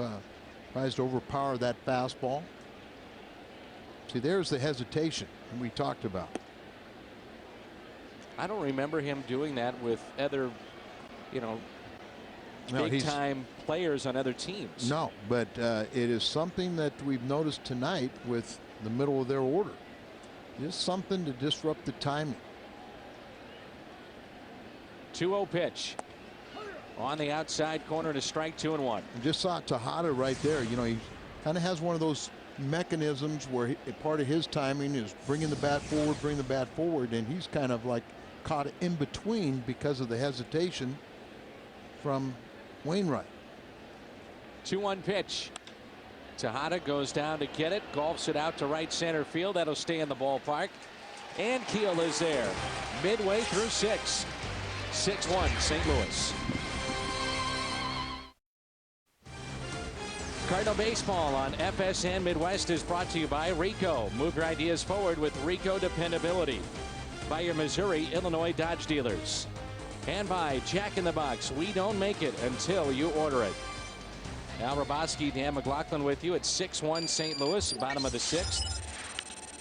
tries to overpower that fastball. See, there's the hesitation that we talked about. I don't remember him doing that with other, no, big time players on other teams. No, but it is something that we've noticed tonight with the middle of their order. Just something to disrupt the timing. 2-0 pitch on the outside corner to strike 2-1. And just saw Tejada right there. You know, he kind of has one of those mechanisms where part of his timing is bringing the bat forward, and he's kind of like caught in between because of the hesitation from Wainwright. 2-1 pitch. Tejada goes down to get it, golfs it out to right center field. That'll stay in the ballpark. And Keel is there midway through 6. 6-1 St. Louis. Cardinal baseball on FSN Midwest is brought to you by Rico. Move your ideas forward with Rico dependability. By your Missouri, Illinois Dodge dealers. And by Jack in the Box. We don't make it until you order it. Al Roboski, Dan McLaughlin with you at 6-1 St. Louis, bottom of the 6th.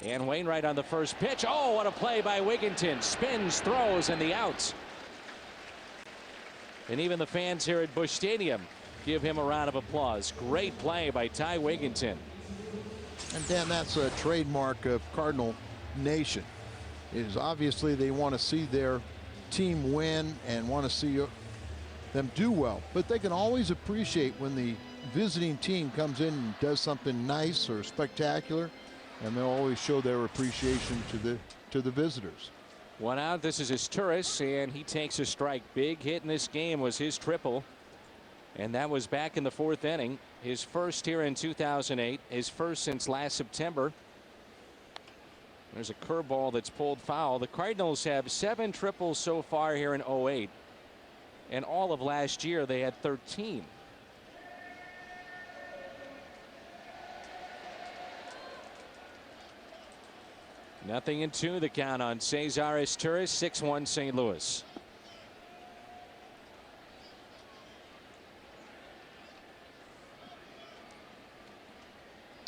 And Wainwright on the first pitch. Oh, what a play by Wigginton. Spins, throws, and the outs. And even the fans here at Busch Stadium give him a round of applause. Great play by Ty Wigginton. And Dan, that's a trademark of Cardinal Nation. It is obviously they want to see their team win and want to see them do well, but they can always appreciate when the visiting team comes in and does something nice or spectacular, and they'll always show their appreciation to the visitors. One out. This is his Turris, and he takes a strike. Big hit in this game was his triple, and that was back in the 4th inning. His first here in 2008, his first since last September. There's a curveball that's pulled foul. The Cardinals have 7 triples so far here in 08. And all of last year they had 13. Nothing in 2 the count on Cesar Turris. 6-1 St. Louis.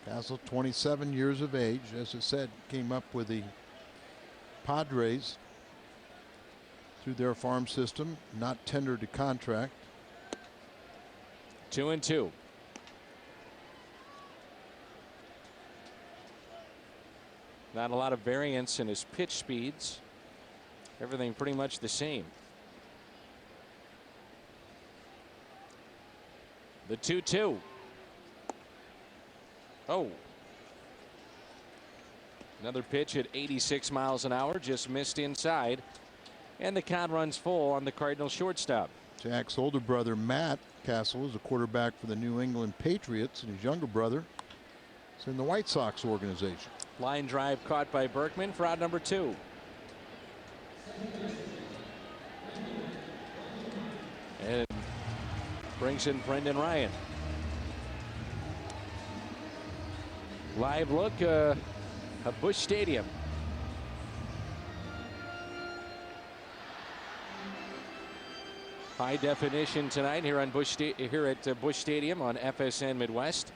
Castle, 27 years of age, as I said, came up with the Padres through their farm system, not tendered to contract. 2-2. Not a lot of variance in his pitch speeds. Everything pretty much the same. The 2-2. Oh. Another pitch at 86 miles an hour, just missed inside. And the count runs full on the Cardinals shortstop. Jack's older brother, Matt Castle, is a quarterback for the New England Patriots, and his younger brother is in the White Sox organization. Line drive caught by Berkman for out number 2. And brings in Brendan Ryan. Live look at Busch Stadium. High definition tonight here on Busch Stadium on FSN Midwest.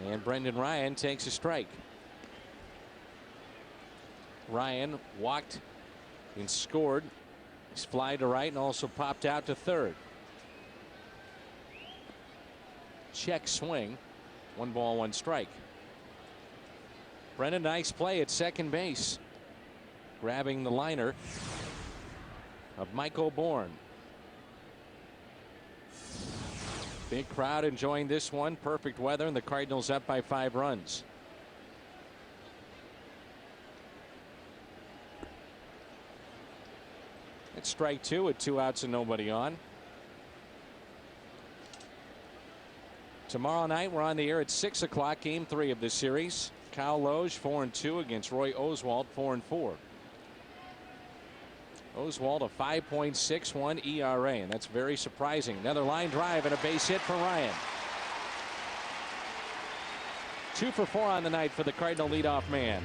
And Brendan Ryan takes a strike. Ryan walked and scored. He's fly to right and also popped out to third. Check swing. 1 ball, 1 strike. Brendan, nice play at second base. Grabbing the liner of Michael Bourne. Big crowd enjoying this one. Perfect weather, and the Cardinals up by 5 runs. It's strike 2 with 2 outs and nobody on. Tomorrow night we're on the air at 6 o'clock. Game 3 of this series. Kyle Loge 4-2 against Roy Oswalt 4-4. Oswalt a 5.61 ERA, and that's very surprising. Another line drive and a base hit for Ryan. 2 for 4 on the night for the Cardinal leadoff man.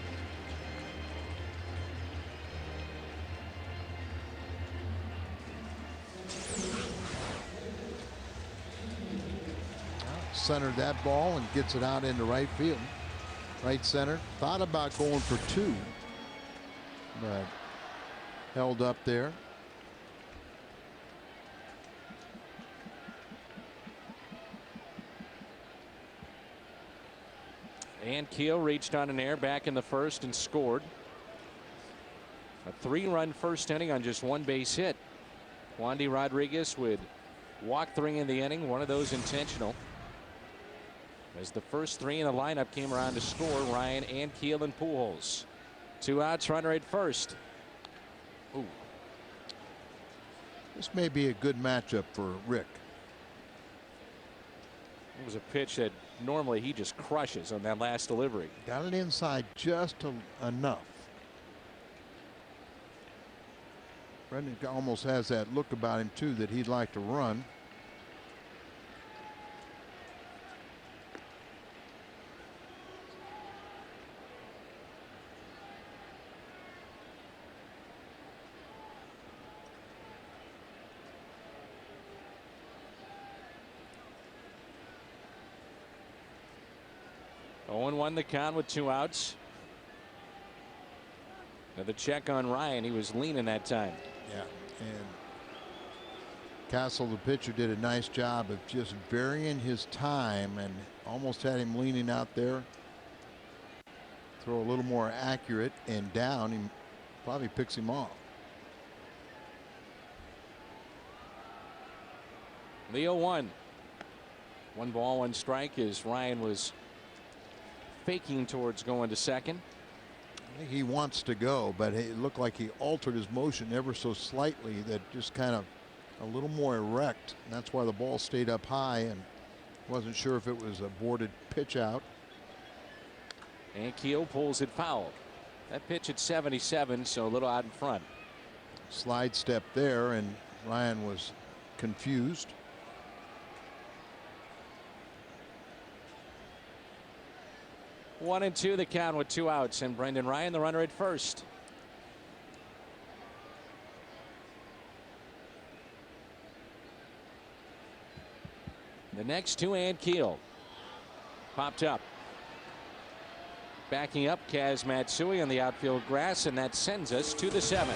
Centered that ball and gets it out into right field. Right center. Thought about going for 2, but held up there. And Keel reached on an air back in the first and scored. A 3-run first inning on just 1 base hit. Wandy Rodriguez would walk 3 in the inning, 1 of those intentional. As the first 3 in the lineup came around to score, Ryan and Keel and Pujols. 2 outs, runner at first. Ooh. This may be a good matchup for Rick. It was a pitch that normally he just crushes on that last delivery. Got it inside just enough. Brendan almost has that look about him too, that he'd like to run. Won the count with 2 outs. Another check on Ryan. He was leaning that time. Yeah, and Castle, the pitcher, did a nice job of just varying his time and almost had him leaning out there. Throw a little more accurate and down. He probably picks him off. Leo 1. 1 ball, 1 strike as Ryan was faking towards going to second. I think he wants to go, but it looked like he altered his motion ever so slightly, that just kind of a little more erect. And that's why the ball stayed up high, and wasn't sure if it was a boarded pitch out. And Keel pulls it foul. That pitch at 77, so a little out in front. Slide step there, and Ryan was confused. One and 2 the count with 2 outs, and Brendan Ryan the runner at first. The next 2 and Keel. Popped up. Backing up Kaz Matsui on the outfield grass, and that sends us to the 7th.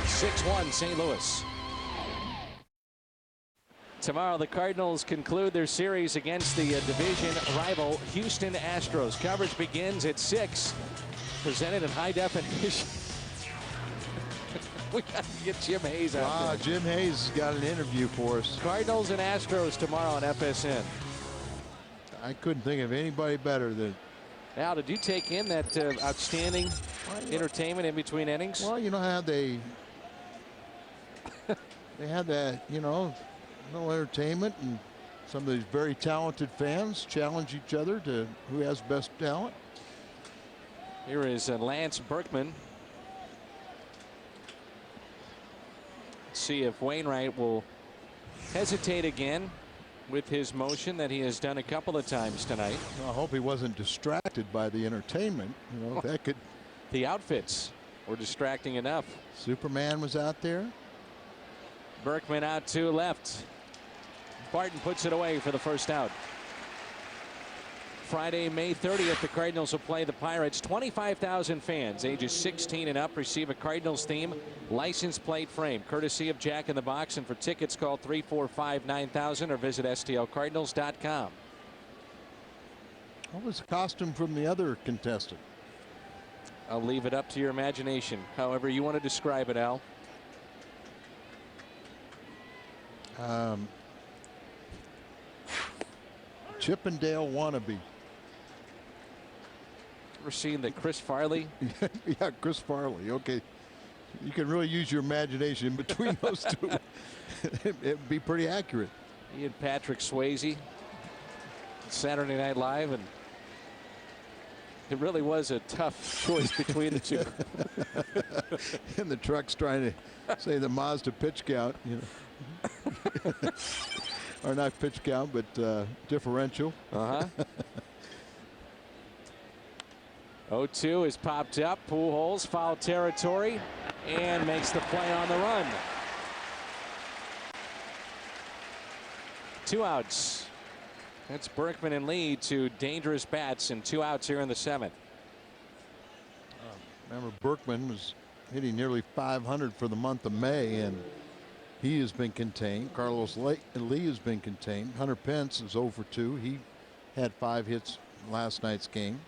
6-1 St. Louis. Tomorrow the Cardinals conclude their series against the division rival Houston Astros. Coverage begins at 6. Presented in high definition. We got to get Jim Hayes out there. Jim Hayes has got an interview for us. Cardinals and Astros tomorrow on FSN. I couldn't think of anybody better than. Al, did you take in that outstanding entertainment in between innings? Well, you know how they had that, little entertainment, and some of these very talented fans challenge each other to who has best talent. Here is Lance Berkman. Let's see if Wainwright will hesitate again with his motion that he has done a couple of times tonight. I hope he wasn't distracted by the entertainment. That could. The outfits were distracting enough. Superman was out there. Berkman out to left. Barton puts it away for the first out. Friday, May 30th, the Cardinals will play the Pirates. 25,000 fans ages 16 and up receive a Cardinals theme license plate frame courtesy of Jack in the Box, and for tickets call 345-9000 or visit stlcardinals.com. What was the costume from the other contestant? I'll leave it up to your imagination, however you want to describe it, Al. Chippendale wannabe. Ever seen the Chris Farley? Yeah, Chris Farley. Okay. You can really use your imagination in between those two. It'd be pretty accurate. He and Patrick Swayze, Saturday Night Live, and it really was a tough choice between the two. And the truck's trying to say the Mazda pitch count, or not pitch count, but differential. 0-2 is popped up. Pujols foul territory and makes the play on the run. 2 outs. That's Berkman and Lee, 2 dangerous bats, and 2 outs here in the 7th. Remember, Berkman was hitting nearly 500 for the month of May, and he has been contained. Carlos Lee has been contained. Hunter Pence is 0 for 2. He had 5 hits in last night's game.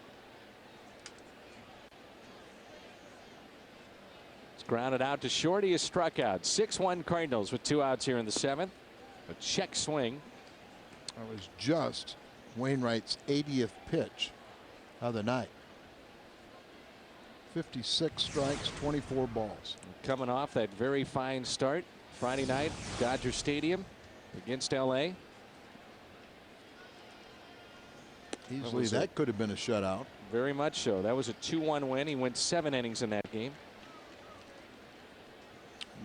It's grounded out to short. He is struck out. 6-1 Cardinals with 2 outs here in the 7th. A check swing. That was just Wainwright's 80th pitch of the night. 56 strikes, 24 balls. Coming off that very fine start Friday night, Dodger Stadium against LA. Easily that could have been a shutout. Very much so. That was a 2-1 win. He went 7 innings in that game.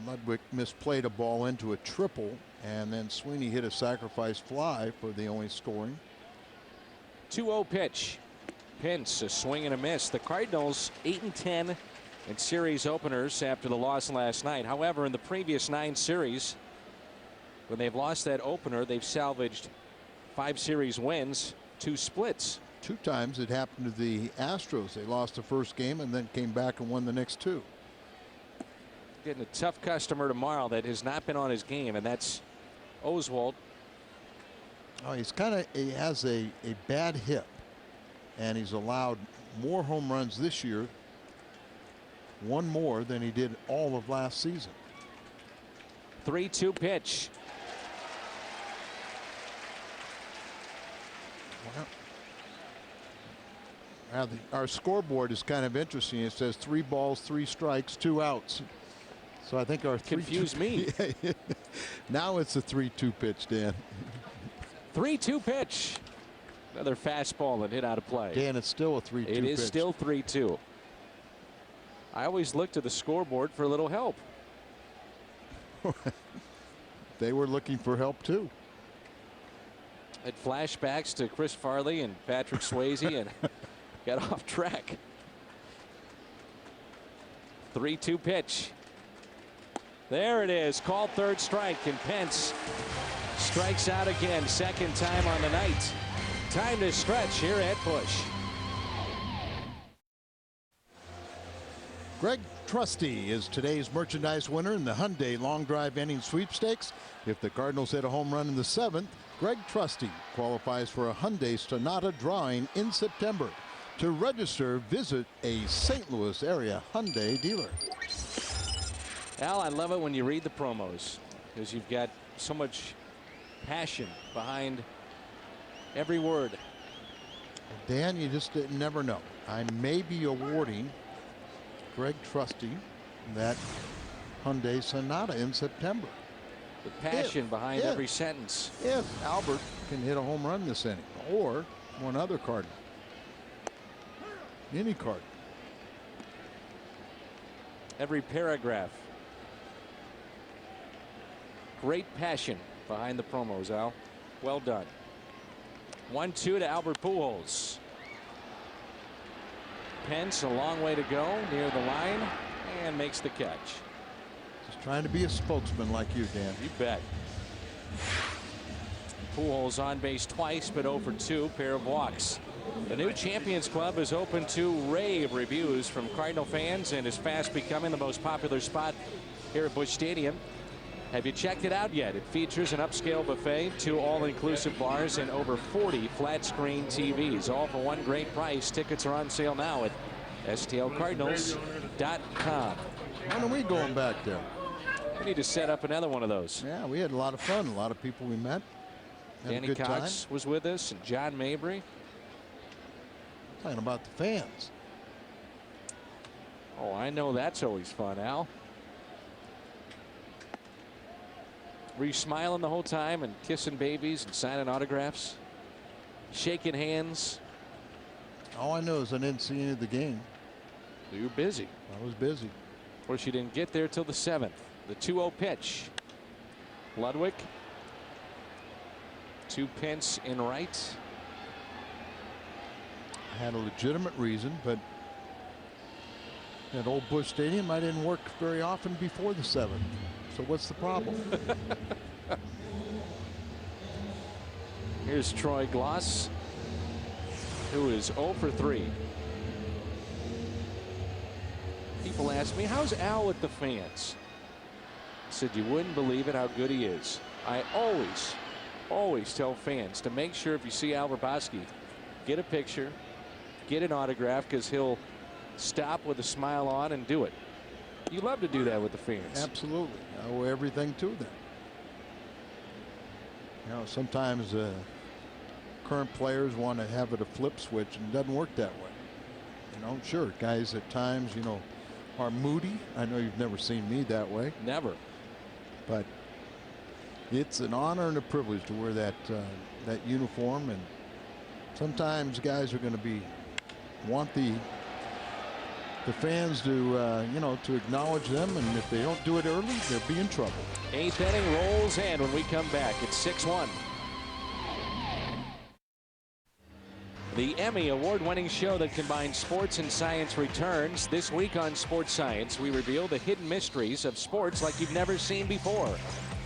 Ludwig misplayed a ball into a triple, and then Sweeney hit a sacrifice fly for the only scoring. 2-0 pitch. Pence, a swing and a miss. The Cardinals 8-10 in series openers after the loss last night. However, in the previous 9 series, when they've lost that opener, they've salvaged 5 series wins, 2 splits. 2 times it happened to the Astros. They lost the first game and then came back and won the next 2. Getting a tough customer tomorrow that has not been on his game, and that's Oswald. Oh, he has a bad hip, and he's allowed more home runs this year, 1 more than he did all of last season. 3-2 pitch. Well, our scoreboard is kind of interesting. It says 3 balls, 3 strikes, 2 outs. So I think our confused me. Now it's a 3-2 pitch, Dan. 3-2 pitch. Another fastball that hit out of play. Dan, it's still a 3-2 pitch. It is still 3-2. I always look to the scoreboard for a little help. They were looking for help too. Had flashbacks to Chris Farley and Patrick Swayze and got off track. 3-2 pitch. There it is. Called 3rd strike, and Pence strikes out again. 2nd time on the night. Time to stretch here at Busch. Greg Trusty is today's merchandise winner in the Hyundai Long Drive Inning Sweepstakes. If the Cardinals hit a home run in the 7th, Greg Trusty qualifies for a Hyundai Sonata drawing in September. To register, visit a St. Louis area Hyundai dealer. Al, I love it when you read the promos because you've got so much passion behind every word. Dan, you just never know. I may be awarding Greg Trusty that Hyundai Sonata in September. The passion behind every sentence. If Albert can hit a home run this inning, or one other Cardinal. Any Cardinal. Every paragraph. Great passion behind the promos, Al. Well done. 1-2 to Albert Pujols. Pence a long way to go near the line and makes the catch. Just trying to be a spokesman like you, Dan. You bet. Pujols on base twice, but 0 for 2, pair of walks. The new Champions Club is open to rave reviews from Cardinal fans and is fast becoming the most popular spot here at Busch Stadium. Have you checked it out yet? It features an upscale buffet, 2 all-inclusive bars, and over 40 flat-screen TVs, all for one great price. Tickets are on sale now at stlcardinals.com. When are we going back there? We need to set up another one of those. Yeah, we had a lot of fun. A lot of people we met. Had Danny a good Cox time. was with us, and John Mabry. Talking about the fans. Oh, I know that's always fun, Al. Were you smiling the whole time and kissing babies and signing autographs? Shaking hands? All I know is I didn't see any of the game. You were busy. I was busy. Of course, you didn't get there till the 7th. The 2-0 pitch. Ludwig. 2 Pence in right. I had a legitimate reason, but at Old Busch Stadium, I didn't work very often before the 7th. So what's the problem? Here's Troy Gloss, who is 0 for 3. People ask me, how's Al with the fans? I said, you wouldn't believe it how good he is. I always tell fans to make sure if you see Al Hrabosky, get a picture, get an autograph, because he'll stop with a smile on and do it. You love to do that with the fans. Absolutely. I owe everything to them. You know, sometimes current players want to have it a flip switch, and it doesn't work that way. You know, sure, guys at times, you know, are moody. I know you've never seen me that way. Never. But it's an honor and a privilege to wear that that uniform, and sometimes guys are going to want the fans to you know, to acknowledge them, and if they don't do it early, they'll be in trouble. 8th inning rolls in when we come back. It's 6-1. The Emmy award-winning show that combines sports and science returns. This week on Sports Science, we reveal the hidden mysteries of sports like you've never seen before.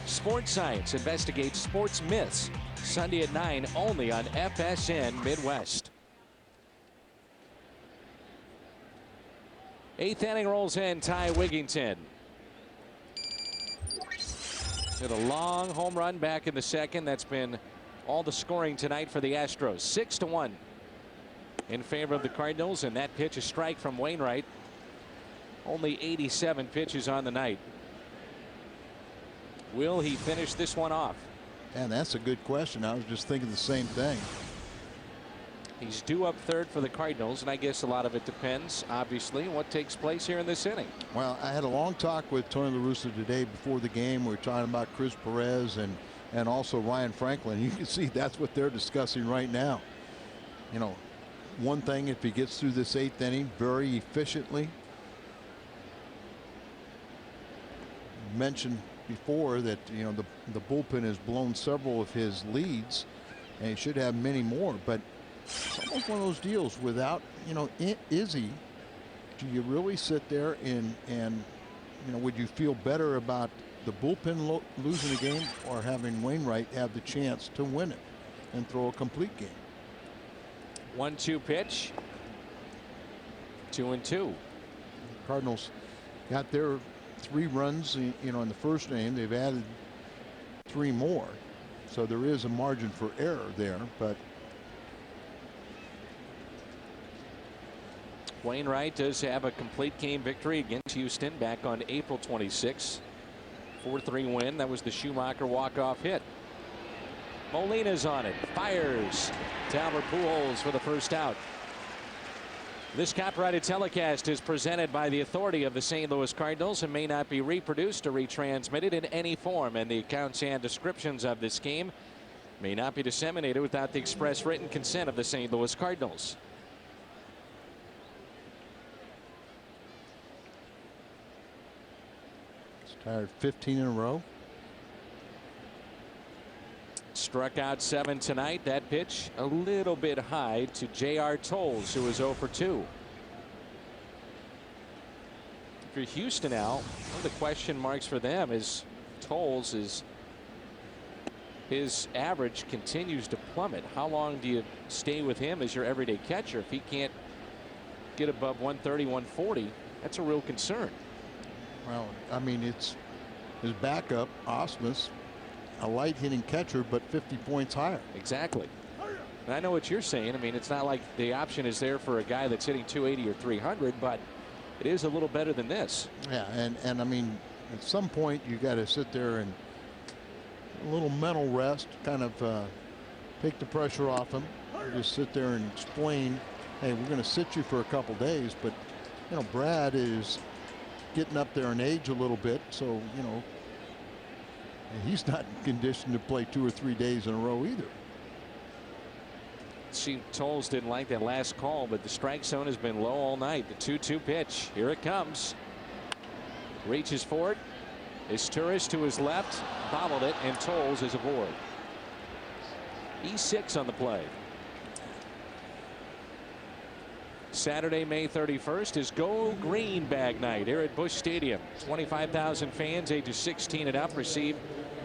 Sports Science investigates sports myths. Sunday at 9 only on FSN Midwest. 8th inning rolls in. Ty Wigington hit a long home run back in the 2nd. That's been all the scoring tonight for the Astros. 6-1 in favor of the Cardinals, and that pitch a strike from Wainwright. Only 87 pitches on the night. Will he finish this one off? And that's a good question. I was just thinking the same thing. He's due up 3rd for the Cardinals, and I guess a lot of it depends, obviously, what takes place here in this inning. Well, I had a long talk with Tony La Russa today before the game. We were talking about Chris Perez and also Ryan Franklin. You can see that's what they're discussing right now. You know, one thing, if he gets through this 8th inning very efficiently. Mentioned before that, you know, the bullpen has blown several of his leads, and he should have many more, but it's almost one of those deals without, you know, Izzy. Do you really sit there and you know, would you feel better about the bullpen losing the game or having Wainwright have the chance to win it and throw a complete game? 1-2 pitch. 2-2. Cardinals got their 3 runs, you know, in the 1st inning. They've added 3 more, so there is a margin for error there, but Wainwright does have a complete game victory against Houston back on April 26. 4-3 win. That was the Schumacher walk-off hit. Molina's on it. Fires. To Albert Pujols for the first out. This copyrighted telecast is presented by the authority of the St. Louis Cardinals and may not be reproduced or retransmitted in any form, and the accounts and descriptions of this game may not be disseminated without the express written consent of the St. Louis Cardinals. He's tired 15 in a row. Struck out 7 tonight. That pitch a little bit high to J.R. Tolles, who is 0 for 2. For Houston now, one of the question marks for them is Tolles is his average continues to plummet. How long do you stay with him as your everyday catcher? If he can't get above 130, 140, that's a real concern. Well, I mean, it's his backup, Osmus, a light hitting catcher, but 50 points higher. Exactly. And I know what you're saying. I mean, it's not like the option is there for a guy that's hitting 280 or 300, but it is a little better than this. Yeah, and I mean, at some point you got to sit there and a little mental rest, kind of take the pressure off him. Just sit there and explain, hey, we're going to sit you for a couple days, but you know, Brad is getting up there in age a little bit, so you know, he's not in condition to play 2 or 3 days in a row either. See, Tolles didn't like that last call, but the strike zone has been low all night. The 2-2 pitch. Here it comes. Reaches for it. Izturis to his left. Bobbled it, and Tolles is aboard. E6 on the play. Saturday, May 31st is Go Green Bag Night here at Busch Stadium. 25,000 fans ages 16 and up receive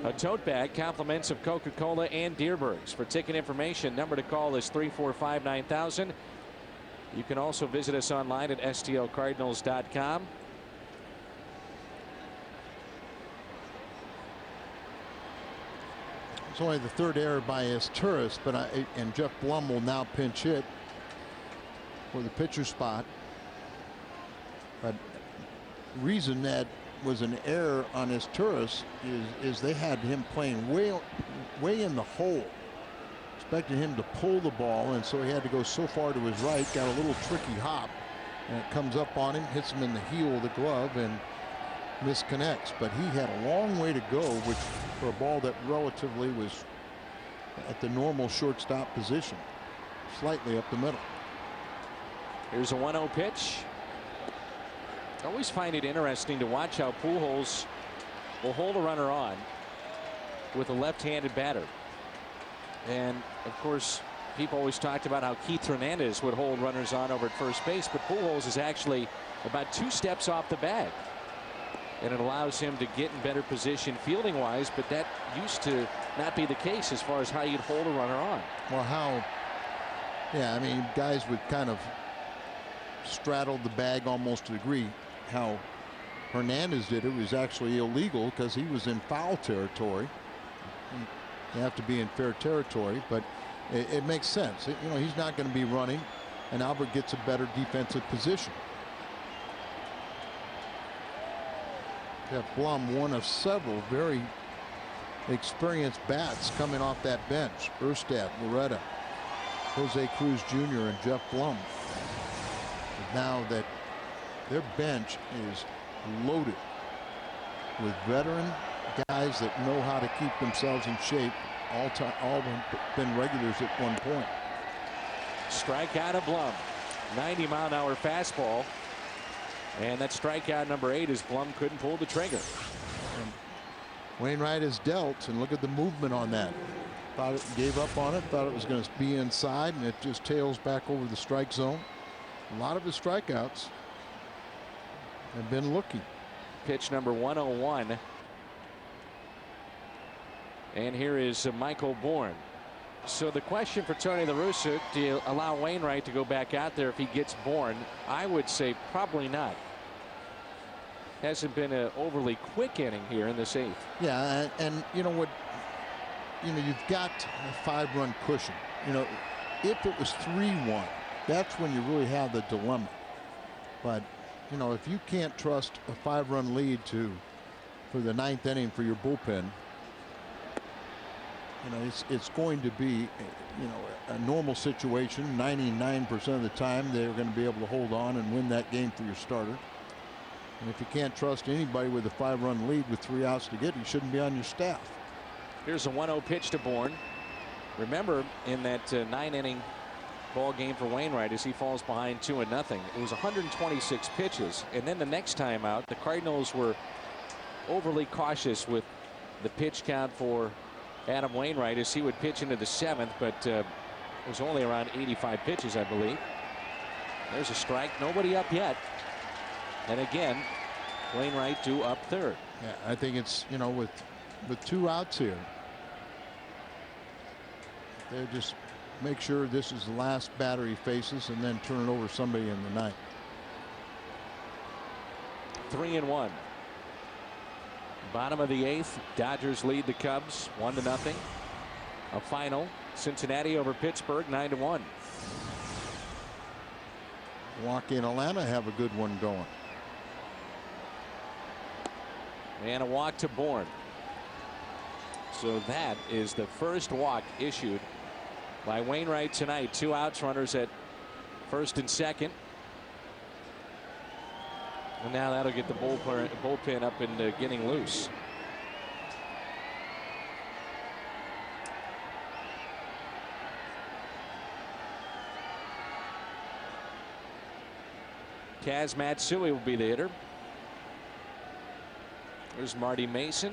a tote bag, compliments of Coca-Cola and Deerbergs. For ticket information, number to call is 345-9000. You can also visit us online at stlcardinals.com. It's only the third error by Izturis, but and Jeff Blum will now pinch hit for the pitcher spot. But reason that was an error on Izturis is they had him playing way in the hole, expecting him to pull the ball, and so he had to go so far to his right, got a little tricky hop, and it comes up on him, hits him in the heel of the glove, and misconnects. But he had a long way to go, which for a ball that relatively was at the normal shortstop position, slightly up the middle. Here's a 1-0 pitch. I always find it interesting to watch how Pujols will hold a runner on with a left-handed batter. And of course, people always talked about how Keith Hernandez would hold runners on over at first base, but Pujols is actually about 2 steps off the bag, and it allows him to get in better position fielding wise, but that used to not be the case as far as how you'd hold a runner on. Well, yeah, I mean, guys would kind of straddle the bag almost to a degree. How Hernandez did it was actually illegal because he was in foul territory. You have to be in fair territory, but it makes sense. You know, he's not going to be running, and Albert gets a better defensive position. Jeff Blum, one of several very experienced bats coming off that bench. Erstad, Loretta, Jose Cruz Jr., and Jeff Blum. Now that their bench is loaded with veteran guys that know how to keep themselves in shape, all been regulars at one point. Strikeout of Blum. 90-mile-an-hour fastball, and that strikeout number 8 is Blum couldn't pull the trigger. And Wainwright is dealt, and look at the movement on that. Thought it gave up on it, thought it was going to be inside, and it just tails back over the strike zone. A lot of his strikeouts have been looking. Pitch number 101. And here is Michael Bourne. So the question for Tony La Russa, do you allow Wainwright to go back out there if he gets Bourne? I would say probably not. Hasn't been an overly quick inning here in this 8th. Yeah, and you know what? You know, you've got a 5-run cushion. You know, if it was 3-1, that's when you really have the dilemma. But, you know, if you can't trust a 5-run lead for the 9th inning for your bullpen, you know, it's going to be, you know, a normal situation. 99% of the time they're going to be able to hold on and win that game for your starter. And if you can't trust anybody with a 5-run lead with 3 outs to get, he shouldn't be on your staff. Here's a 1-0 pitch to Bourne. Remember, in that 9-inning ball game for Wainwright, as he falls behind 2-0, it was 126 pitches. And then the next time out, the Cardinals were overly cautious with the pitch count for Adam Wainwright as he would pitch into the 7th, but it was only around 85 pitches, I believe. There's a strike, nobody up yet. And again, Wainwright due up 3rd. Yeah, I think it's, you know, with 2 outs here, they just make sure this is the last batter he faces and then turn it over to somebody in the 9th. 3-1. Bottom of the 8th, Dodgers lead the Cubs 1-0. A final, Cincinnati over Pittsburgh 9-1. Milwaukee and Atlanta have a good one going. And a walk to Bourne. So that is the first walk issued by Wainwright tonight. 2 outs, runners at 1st and 2nd. And now that'll get the bullpen up and getting loose. Kaz Matsui will be the hitter. There's Marty Mason,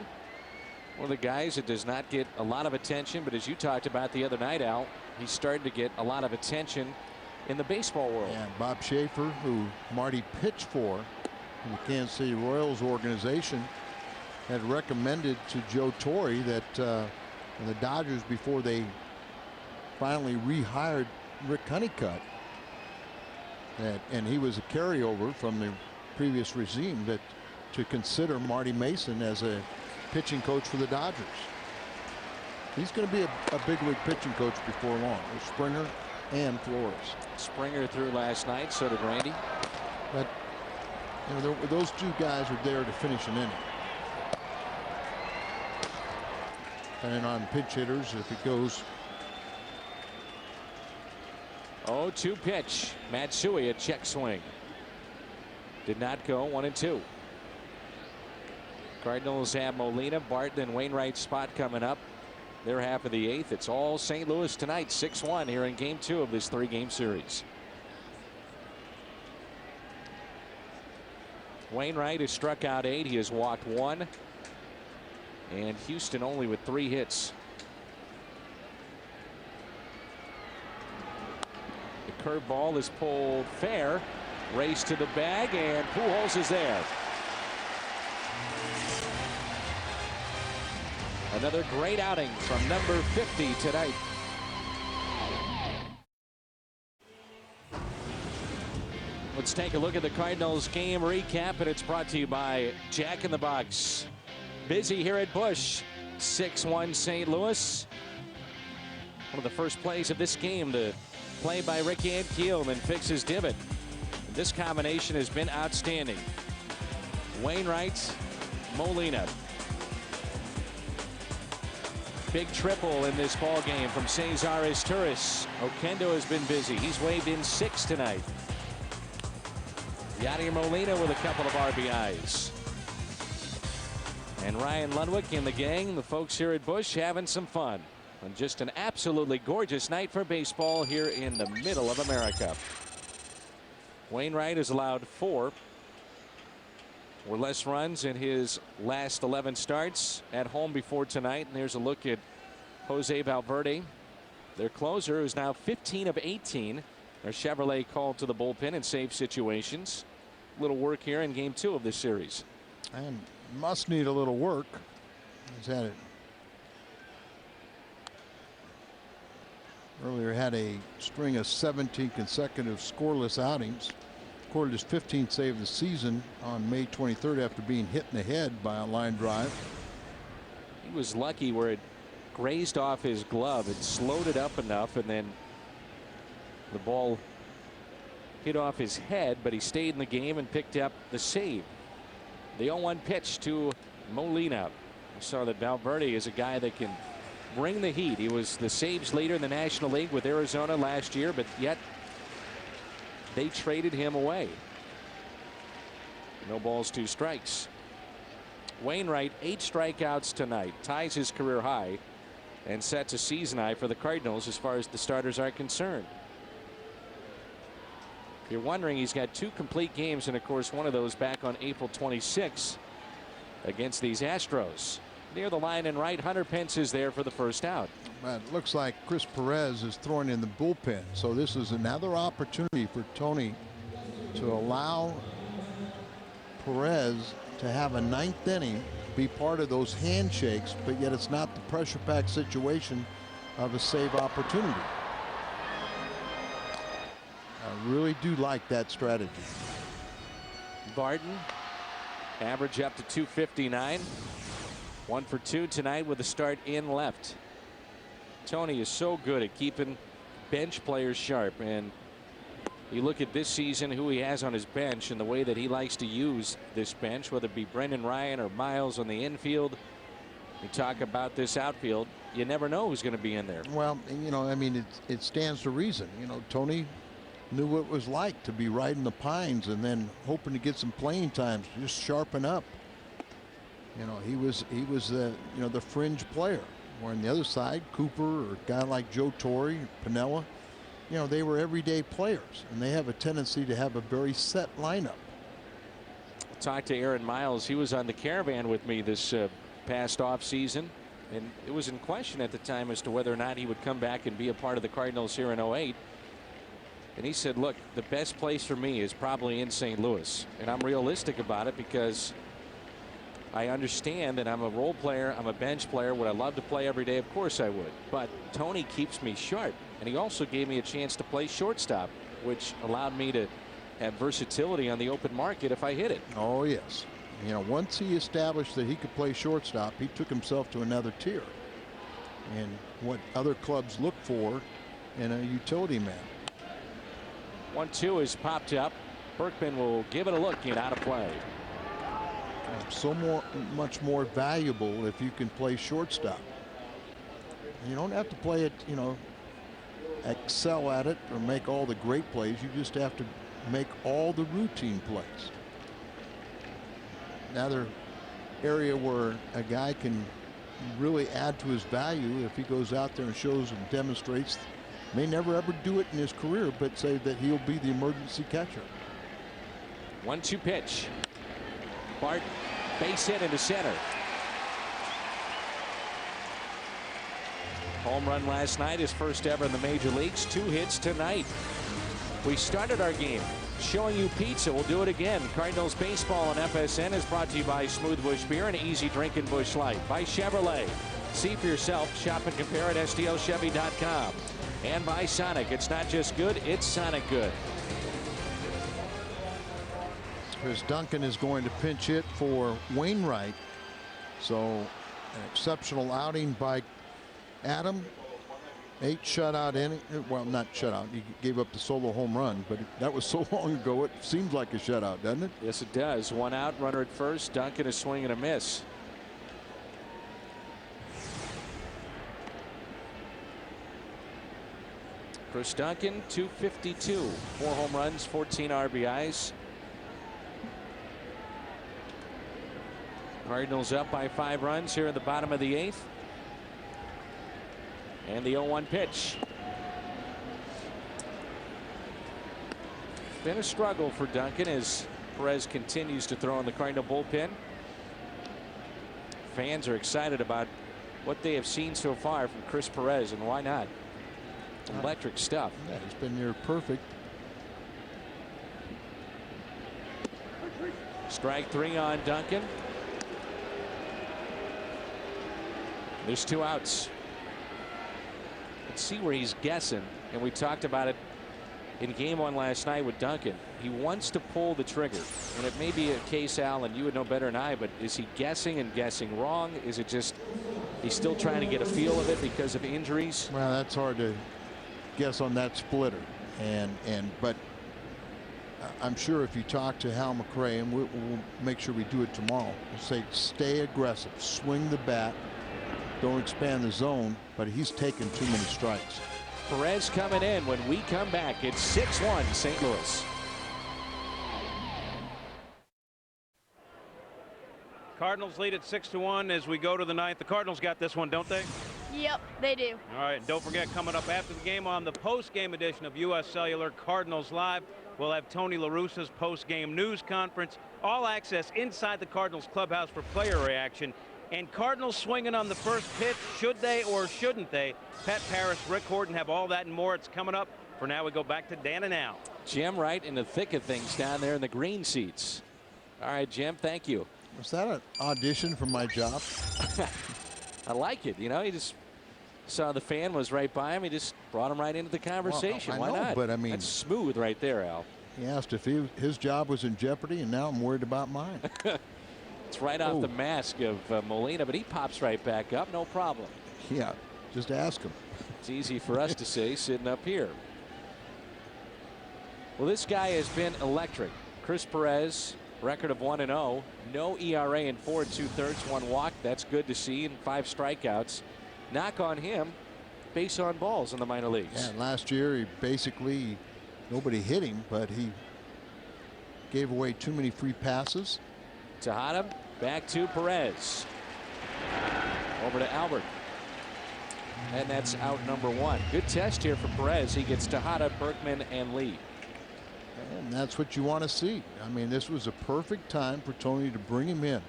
one of the guys that does not get a lot of attention, but as you talked about the other night, Al, he's starting to get a lot of attention in the baseball world. And Bob Schaefer, who Marty pitched for in the Kansas City Royals organization, had recommended to Joe Torre that the Dodgers, before they finally rehired Rick Honeycutt, and he was a carryover from the previous regime, that to consider Marty Mason as a pitching coach for the Dodgers. He's going to be a big league pitching coach before long, with Springer and Flores. Springer threw last night, so did Randy. But you know, those 2 guys are there to finish an inning. And on pinch hitters, if it goes. 0-2 pitch. Matsui, a check swing. Did not go. 1-2. Cardinals have Molina, Barton, and Wainwright's spot coming up. Their half of the 8th. It's all St. Louis tonight. 6-1 here in game 2 of this 3-game series. Wainwright has struck out 8. He has walked 1. And Houston only with 3 hits. The curveball is pulled fair. Race to the bag, and Pujols is there. Another great outing from number 50 tonight. Let's take a look at the Cardinals game recap, and it's brought to you by Jack in the Box. Busy here at Busch. 6-1 St. Louis. One of the first plays of this game, the play by Rick Ankiel, and fix his divot. This combination has been outstanding. Wainwright, Molina. Big triple in this ball game from Cesar Izturis. Oquendo has been busy. He's waved in 6 tonight. Yadier Molina with a couple of RBIs. And Ryan Ludwig and the gang, the folks here at Busch, having some fun. And just an absolutely gorgeous night for baseball here in the middle of America. Wainwright has allowed 4 or less runs in his last 11 starts at home before tonight. And there's a look at Jose Valverde, their closer, who's now 15 of 18. Their Chevrolet called to the bullpen in safe situations. Little work here in game 2 of this series. And must need a little work. He's had it. Earlier had a string of 17 consecutive scoreless outings. Recorded his 15th save of the season on May 23rd after being hit in the head by a line drive. He was lucky where it grazed off his glove. It slowed it up enough, and then the ball hit off his head, but he stayed in the game and picked up the save. The 0-1 pitch to Molina. We saw that Valverde is a guy that can bring the heat. He was the saves leader in the National League with Arizona last year, but yet they traded him away. No balls, 2 strikes. Wainwright, 8 strikeouts tonight, ties his career high and sets a season high for the Cardinals as far as the starters are concerned. If you're wondering, he's got 2 complete games, and of course one of those back on April 26 against these Astros. Near the line and right, Hunter Pence is there for the first out. It looks like Chris Perez is throwing in the bullpen, so this is another opportunity for Tony to allow Perez to have a 9th inning, be part of those handshakes, but yet it's not the pressure-packed situation of a save opportunity. I really do like that strategy. Barton, average up to 259. 1 for 2 tonight with a start in left. Tony is so good at keeping bench players sharp, and you look at this season, who he has on his bench and the way that he likes to use this bench, whether it be Brendan Ryan or Miles on the infield. We talk about this outfield. You never know who's going to be in there. Well, you know, I mean, it stands to reason. You know, Tony knew what it was like to be riding the pines and then hoping to get some playing times, just sharpen up. You know, he was the, you know, the fringe player. Or on the other side, Cooper or a guy like Joe Torre, Piniella, you know, they were everyday players, and they have a tendency to have a very set lineup. I talked to Aaron Miles. He was on the Caravan with me this past off season, and it was in question at the time as to whether or not he would come back and be a part of the Cardinals here in 08. And he said, look, the best place for me is probably in St. Louis, and I'm realistic about it because I understand that I'm a role player, I'm a bench player. Would I love to play every day? Of course I would. But Tony keeps me sharp, and he also gave me a chance to play shortstop, which allowed me to have versatility on the open market if I hit it. Oh, yes. You know, once he established that he could play shortstop, he took himself to another tier. And what other clubs look for in a utility man. 1-2 is popped up. Berkman will give it a look and out of play. So much more valuable if you can play shortstop. You don't have to play it, you know, excel at it or make all the great plays. You just have to make all the routine plays. Another area where a guy can really add to his value if he goes out there and shows and demonstrates, may never ever do it in his career, but say that he'll be the emergency catcher. 1-2 pitch. Bart, base hit into center. Home run last night, his first ever in the major leagues. 2 hits tonight. We started our game showing you pizza. We'll do it again. Cardinals baseball on FSN is brought to you by Smooth Bush Beer and Easy Drinking Bush Light. By Chevrolet. See for yourself. Shop and compare at STLChevy.com. And by Sonic. It's not just good, it's Sonic good. Chris Duncan is going to pinch hit for Wainwright. So an exceptional outing by Adam. 8 shutout inning. Well, not shutout. He gave up the solo home run, but that was so long ago it seems like a shutout, doesn't it? Yes, it does. 1 out, runner at first. Duncan is swinging a miss. Chris Duncan, 252. 4 home runs, 14 RBIs. Cardinals up by 5 runs here in the bottom of the 8th. And the 0-1 pitch. Been a struggle for Duncan as Perez continues to throw in the Cardinal bullpen. Fans are excited about what they have seen so far from Chris Perez, and why not? Electric stuff. Yeah, he's been near perfect. Strike 3 on Duncan. There's 2 outs. Let's see where he's guessing, and we talked about it in game 1 last night with Duncan. He wants to pull the trigger, and it may be a case, Al, and you would know better than I, but is he guessing and guessing wrong? Is it just he's still trying to get a feel of it because of injuries? Well, that's hard to guess on that splitter, but I'm sure if you talk to Hal McRae, and we'll make sure we do it tomorrow, we'll say stay aggressive, swing the bat, don't expand the zone, but he's taken too many strikes. Perez coming in. When we come back, it's 6-1 St. Louis. Cardinals lead at 6-1 as we go to the ninth. The Cardinals got this one, don't they? Yep, they do. All right, and don't forget, coming up after the game on the post-game edition of U.S. Cellular Cardinals Live, we'll have Tony La Russa's post-game news conference, all access inside the Cardinals clubhouse for player reaction, and Cardinals swinging on the first pitch. Should they or shouldn't they? Pat Paris, Rick Horton have all that and more. It's coming up. For now, we go back to Dan and Al. Jim right in the thick of things down there in the green seats. All right, Jim, thank you. Was that an audition for my job? I like it. You know, he just saw the fan was right by him. He just brought him right into the conversation. Well, I Why know, not? but I mean, that's smooth right there, Al. He asked if his job was in jeopardy, and now I'm worried about mine. It's right off the mask of Molina, but he pops right back up. No problem. Yeah, just ask him. It's easy for us to say sitting up here. Well, this guy has been electric. Chris Perez, record of 1-0. No ERA in 4 2/3, 1 walk. That's good to see, and 5 strikeouts. Knock on him, base on balls in the minor leagues. Yeah, last year he basically nobody hit him, but he gave away too many free passes. Tejada back to Perez. Over to Albert. And that's out number 1. Good test here for Perez. He gets Tejada, Berkman, and Lee. And that's what you want to see. I mean, this was a perfect time for Tony to bring him in.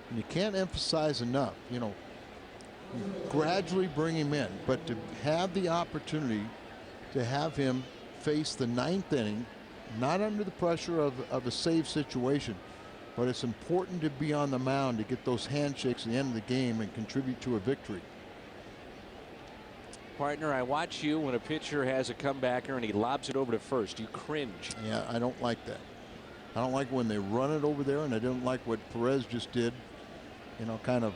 And you can't emphasize enough, you know, gradually bring him in, but to have the opportunity to have him face the 9th inning, not under the pressure of a save situation, but it's important to be on the mound to get those handshakes at the end of the game and contribute to a victory. Partner, I watch you when a pitcher has a comebacker and he lobs it over to first. You cringe. Yeah, I don't like that. I don't like when they run it over there, and I don't like what Perez just did, you know, kind of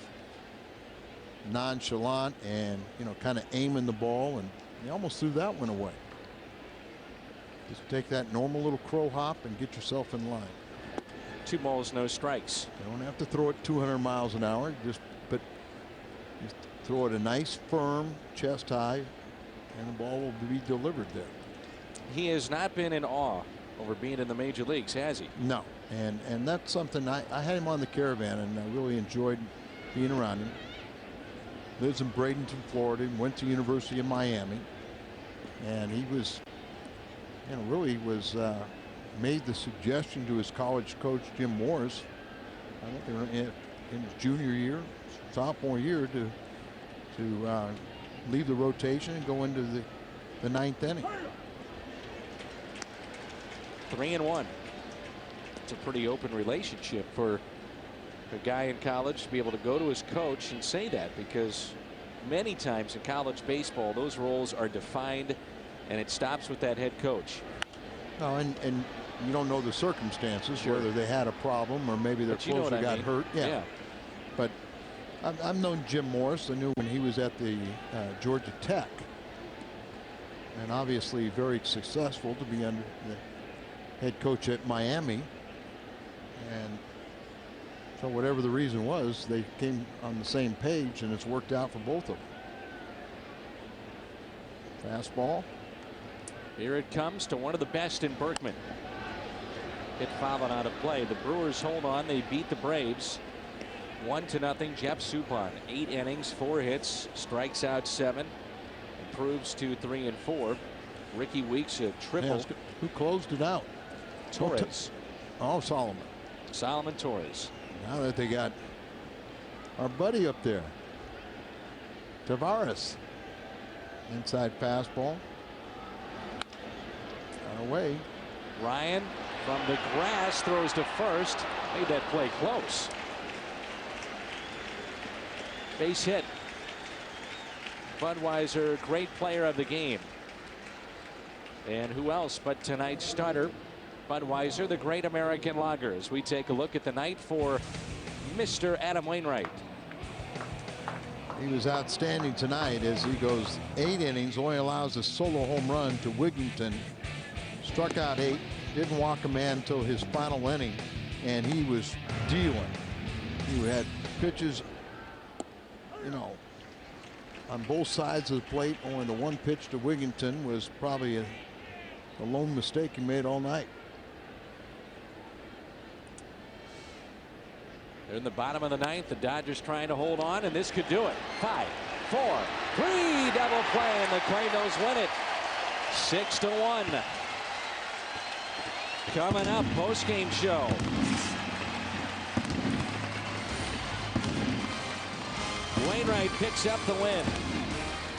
nonchalant and, you know, kind of aiming the ball, and he almost threw that one away. Just take that normal little crow hop and get yourself in line. 2 balls, no strikes. You don't have to throw it 200 miles an hour, just throw it a nice firm chest high, and the ball will be delivered there. He has not been in awe over being in the major leagues, has he? No, and that's something I had him on the Caravan, and I really enjoyed being around him. Lives in Bradenton, Florida, went to University of Miami, and he was, you know, really was made the suggestion to his college coach Jim Morris, I think they were in his junior year, sophomore year, to leave the rotation and go into the 9th inning. 3-1. It's a pretty open relationship for a guy in college to be able to go to his coach and say that, because many times in college baseball those roles are defined and it stops with that head coach. Oh, and you don't know the circumstances, whether they had a problem or maybe their closer got hurt. Yeah. But I've known Jim Morris. I knew when he was at the Georgia Tech, and obviously very successful to be under the head coach at Miami. And so whatever the reason was, they came on the same page, and it's worked out for both of them. Fastball. Here it comes to one of the best in Berkman. Hit fouled out of play. The Brewers hold on. They beat the Braves 1-0. Jeff Suppan, 8 innings, 4 hits, strikes out 7, improves to 3-4. Ricky Weeks a triple. Who closed it out? Torres. Oh, Solomon. Solomon Torres. Now that they got our buddy up there, Tavares. Inside fastball. Got away. Ryan from the grass throws to first. Made that play close. Base hit. Budweiser, great player of the game. And who else but tonight's starter, Budweiser, the great American lager. As we take a look at the night for Mr. Adam Wainwright. He was outstanding tonight as he goes 8 innings, only allows a solo home run to Wigginton. Struck out 8, didn't walk a man until his final inning, and he was dealing. He had pitches, you know, on both sides of the plate. Only the one pitch to Wigginton was probably the lone mistake he made all night. They're in the bottom of the ninth. The Dodgers trying to hold on, and this could do it. 5, 4, 3, double play, and the Cardinals win it. 6-1. Coming up, post-game show. Wainwright picks up the win.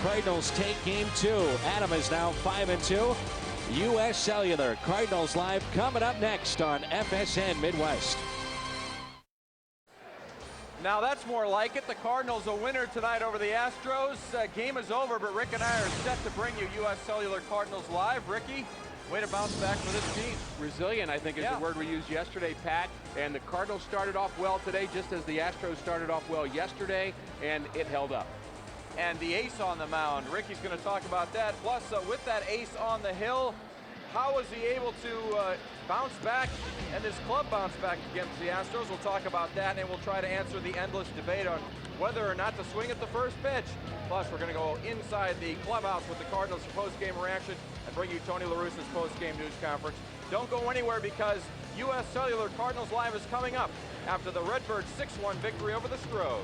Cardinals take game 2. Adam is now 5-2. U.S. Cellular Cardinals Live coming up next on FSN Midwest. Now that's more like it. The Cardinals a winner tonight over the Astros. Game is over, but Rick and I are set to bring you U.S. Cellular Cardinals Live. Ricky, way to bounce back for this team. Resilient, I think, is the word we used yesterday, Pat. And the Cardinals started off well today, just as the Astros started off well yesterday, and it held up. And the ace on the mound. Ricky's going to talk about that. Plus, with that ace on the hill, how was he able to bounce back and his club bounce back against the Astros? We'll talk about that, and we'll try to answer the endless debate on whether or not to swing at the first pitch. Plus, we're going to go inside the clubhouse with the Cardinals post-game reaction and bring you Tony La Russa's post-game news conference. Don't go anywhere, because U.S. Cellular Cardinals Live is coming up after the Redbirds' 6-1 victory over the Stros.